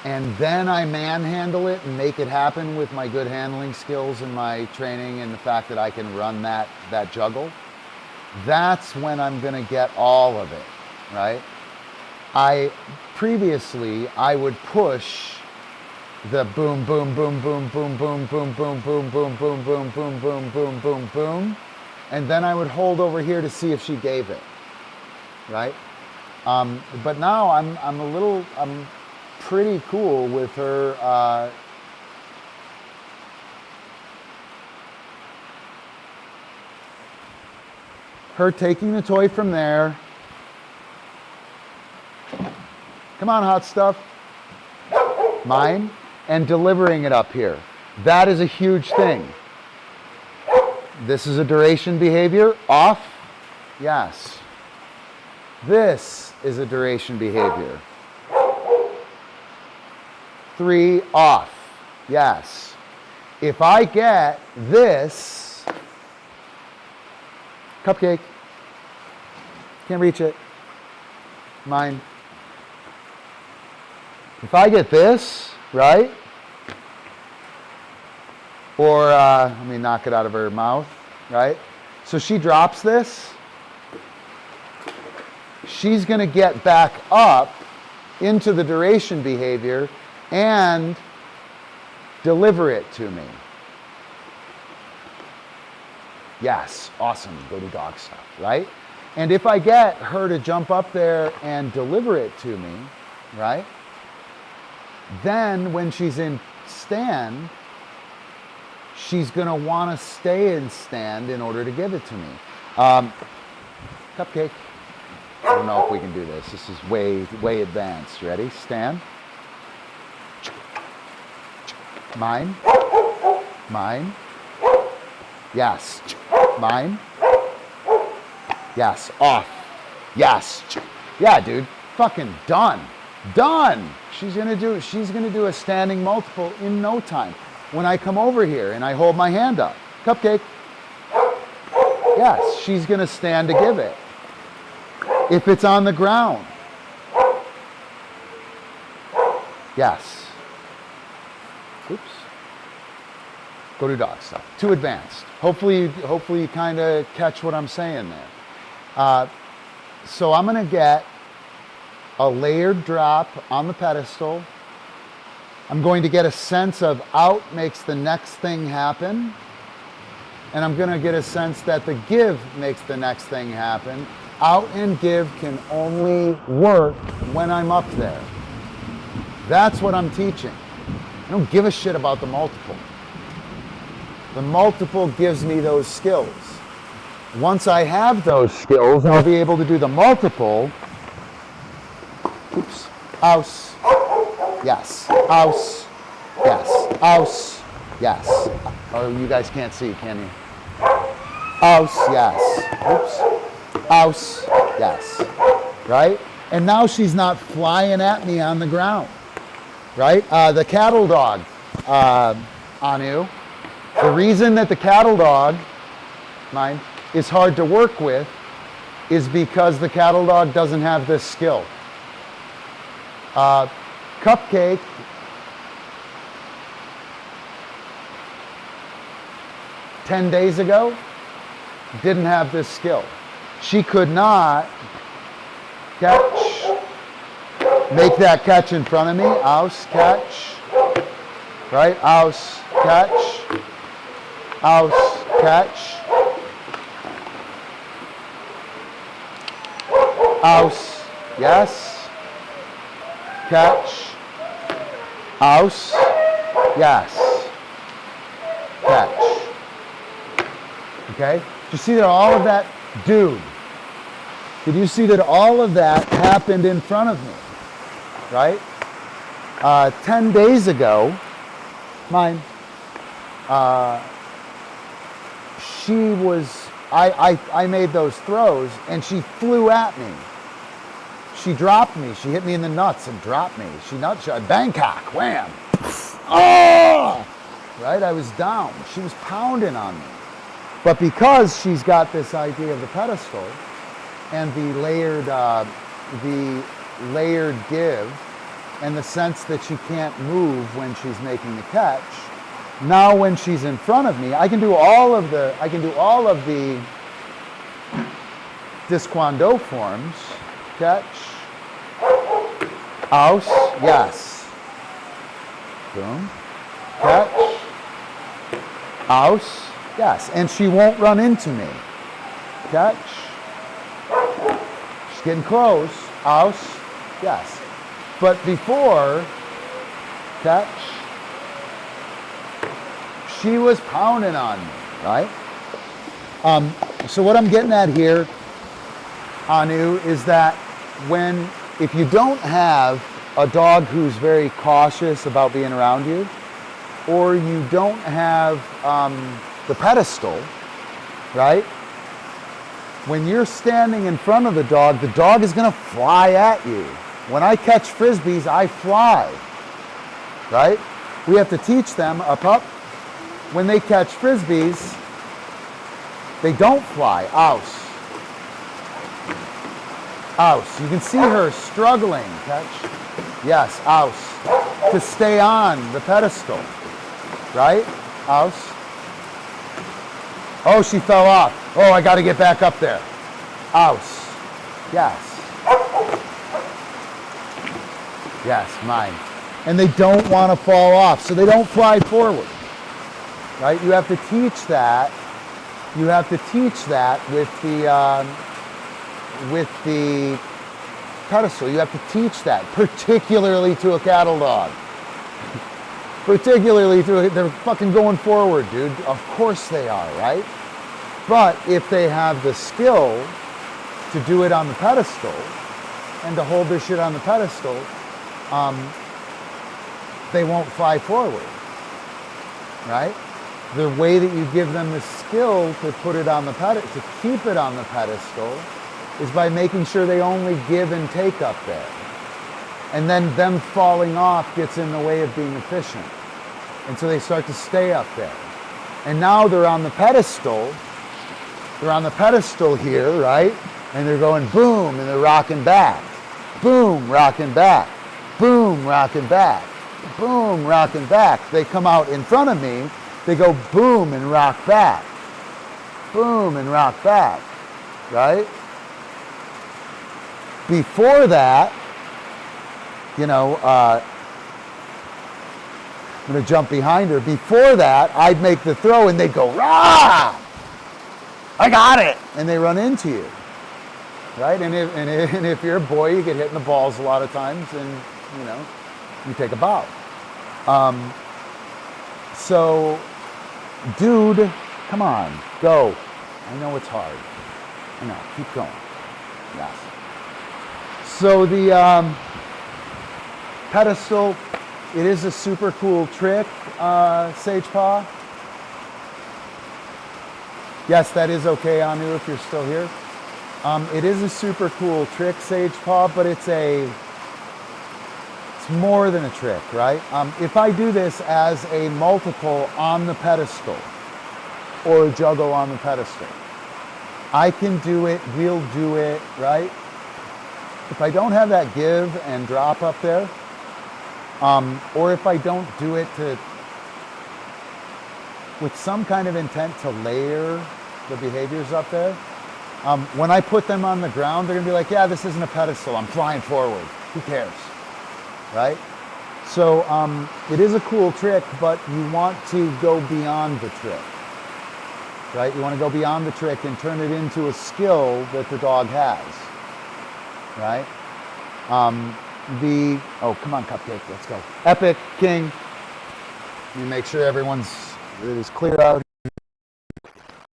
and then I manhandle it and make it happen with my good handling skills and my training and the fact that I can run that juggle, that's when I'm gonna get all of it, right? Previously, I would push the boom, boom, boom, boom, boom, boom, boom, boom, boom, boom, boom, boom, boom, boom, boom, boom, boom, and then I would hold over here to see if she gave it, right? But now I'm pretty cool with her. Her taking the toy from there. Come on, hot stuff. Mine. And delivering it up here. That is a huge thing. This is a duration behavior. Off. Yes. This is a duration behavior. 3, off. Yes. If I get this, cupcake, can't reach it, mine. If I get this, right? Or let me knock it out of her mouth, right? So she drops this. She's going to get back up into the duration behavior and deliver it to me. Yes, awesome, go to dog stuff, right? And if I get her to jump up there and deliver it to me, right? Then when she's in stand, she's gonna wanna stay in stand in order to give it to me. Cupcake. I don't know if we can do this. This is way advanced. Ready? Stand. Mine. Mine. Yes. Mine. Yes. Off. Yes. Yeah, dude. Fucking done. Done. She's gonna do a standing multiple in no time. When I come over here and I hold my hand up. Cupcake. Yes, she's gonna stand to give it. If it's on the ground. Yes. Oops. Go to dog stuff. Too advanced. Hopefully you kind of catch what I'm saying there. So I'm going to get a layered drop on the pedestal. I'm going to get a sense of out makes the next thing happen. And I'm going to get a sense that the give makes the next thing happen. Out and give can only work when I'm up there. That's what I'm teaching. I don't give a shit about the multiple. The multiple gives me those skills. Once I have those skills, I'll be able to do the multiple. Oops. Ouse. Yes. Ouse. Yes. Ouse. Yes. Oh, you guys can't see, can you? Ouse. Yes. Oops. Ouse. Yes. Right? And now she's not flying at me on the ground. Right? The cattle dog, Anu. The reason that the cattle dog, mine, is hard to work with is because the cattle dog doesn't have this skill. Cupcake, ten days ago, didn't have this skill. She could not catch, make that catch in front of me, ouse, catch, right, ouse, catch, ouse, catch, ouse, yes, catch, ouse, yes, catch. Okay? Did you see that all of that, dude, did you see that all of that happened in front of me? Right? 10 days ago, mine, she was, I made those throws and she flew at me. She dropped me. She hit me in the nuts and dropped me. She nut shot, Bangkok, wham. Oh! Right? I was down. She was pounding on me. But because she's got this idea of the pedestal and the layered give and the sense that she can't move when she's making the catch, now when she's in front of me, I can do all of the Disquando forms. Catch. Ouse. Yes. Boom. Catch. Ouse. Yes. And she won't run into me. Catch. She's getting close. Ouse. Yes. But before, catch, she was pounding on me, right? So what I'm getting at here, Anu, is that if you don't have a dog who's very cautious about being around you, or you don't have the pedestal, right? When you're standing in front of the dog is gonna fly at you. When I catch frisbees, I fly, right? We have to teach them, a pup, when they catch frisbees, they don't fly. Ouse. Ouse. You can see her struggling. Catch. Yes, ouse. To stay on the pedestal, right? Aus. Oh, she fell off. Oh, I got to get back up there. Aus. Yes. Yes, mine. And they don't want to fall off, so they don't fly forward. Right? You have to teach that. You have to teach that with the pedestal. You have to teach that, particularly to a cattle dog. Particularly they're fucking going forward, dude. Of course they are, right? But if they have the skill to do it on the pedestal and to hold their shit on the pedestal, they won't fly forward, right? The way that you give them the skill to put it on the pedestal, to keep it on the pedestal, is by making sure they only give and take up there. And then them falling off gets in the way of being efficient. And so they start to stay up there. And now they're on the pedestal. They're on the pedestal here, right? And they're going boom, and they're rocking back. Boom, rocking back. Boom, rocking back. Boom, rocking back. They come out in front of me. They go boom and rock back. Boom and rock back, right? Before that, I'm going to jump behind her. Before that, I'd make the throw and they'd go, rah! I got it! And they run into you, right? And if you're a boy, you get hit in the balls a lot of times and, you take a bow. So, dude, come on, go. I know it's hard. I know, keep going. Yes. So the pedestal, it is a super cool trick, Sage Paw. Yes, that is okay, Anu, if you're still here. It is a super cool trick, Sage Paw, but it's more than a trick, right? If I do this as a multiple on the pedestal or a juggle on the pedestal, I can do it, we'll do it, right? If I don't have that give and drop up there, or if I don't do it with some kind of intent to layer the behaviors up there, when I put them on the ground, they're gonna be like, yeah, this isn't a pedestal, I'm flying forward, who cares, right? So it is a cool trick, but you want to go beyond the trick, right? You want to go beyond the trick and turn it into a skill that the dog has, right? Oh, come on, Cupcake, let's go. Epic, King. Let me make sure it is clear out.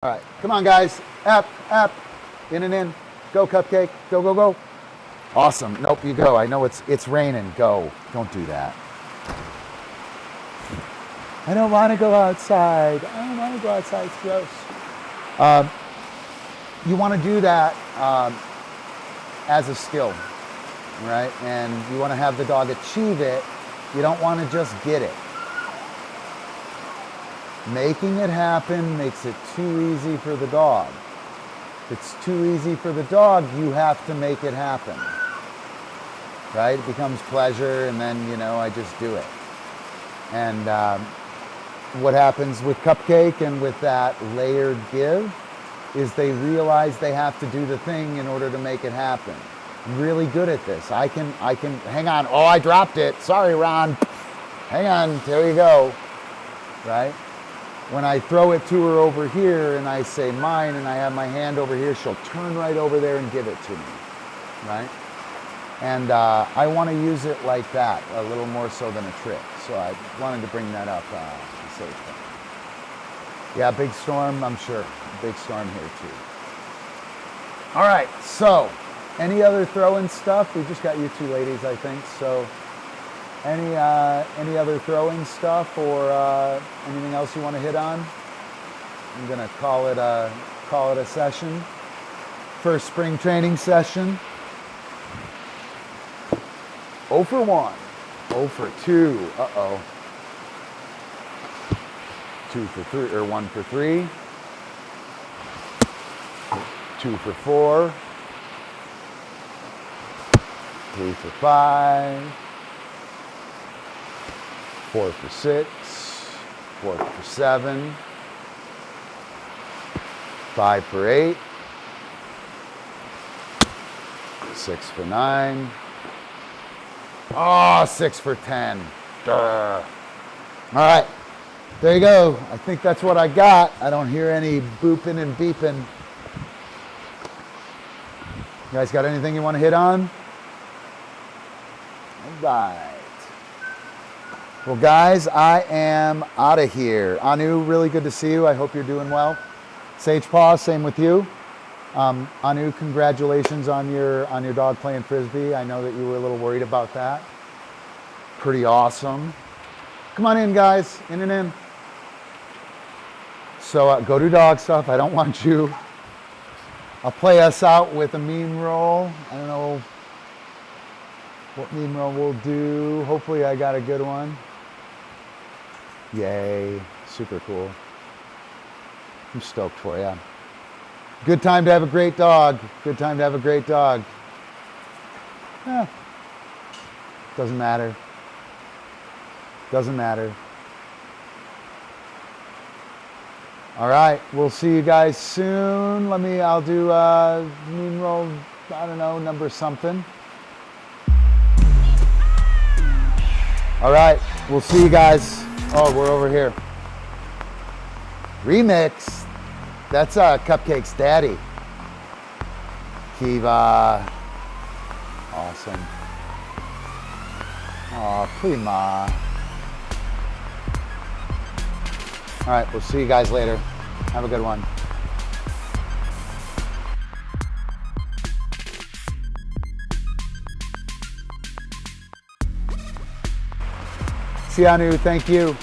All right, come on, guys. Up, in and in. Go, Cupcake, go, go, go. Awesome, nope, you go. I know it's raining, go. Don't do that. I don't want to go outside. I don't want to go outside, it's gross. You want to do that as a skill, right? And you want to have the dog achieve it. You don't want to just get it. Making it happen makes it too easy for the dog. If it's too easy for the dog, you have to make it happen, right? It becomes pleasure, and then, I just do it. And what happens with Cupcake and with that layered give is they realize they have to do the thing in order to make it happen. I'm really good at this. I can, hang on. Oh, I dropped it. Sorry, Ron. Hang on, there you go, right? When I throw it to her over here and I say mine and I have my hand over here, she'll turn right over there and give it to me, right? And I want to use it like that, a little more so than a trick. So I wanted to bring that up. Yeah, big storm, I'm sure. Big storm here too. All right, so any other throw-in stuff? We just got you two ladies, I think. So any other throw-in stuff or anything else you want to hit on? I'm gonna call it a session. First spring training session. 0 for 1, 0 for 2, uh-oh. 2 for 3, or 1 for 3. 2 for 4. 3 for 5. 4 for 6. 4 for 7. 5 for 8. 6 for 9. Oh, 6 for 10. Duh. All right, there you go. I think that's what I got. I don't hear any booping and beeping. You guys got anything you want to hit on? All right. Well, guys, I am out of here. Anu, really good to see you. I hope you're doing well. Sage Paw, same with you. Anu, congratulations on your dog playing Frisbee. I know that you were a little worried about that. Pretty awesome. Come on in, guys. In and in. So go do dog stuff. I don't want you. I'll play us out with a meme roll. I don't know what meme roll we'll do. Hopefully I got a good one. Yay. Super cool. I'm stoked for you. Good time to have a great dog. Good time to have a great dog. Doesn't matter. Doesn't matter. All right, we'll see you guys soon. I'll do meme roll, I don't know, number something. All right, we'll see you guys. Oh, we're over here. Remix. That's Cupcake's daddy. Kiva. Awesome. Oh, prima. All right, we'll see you guys later. Have a good one. Sianu, thank you.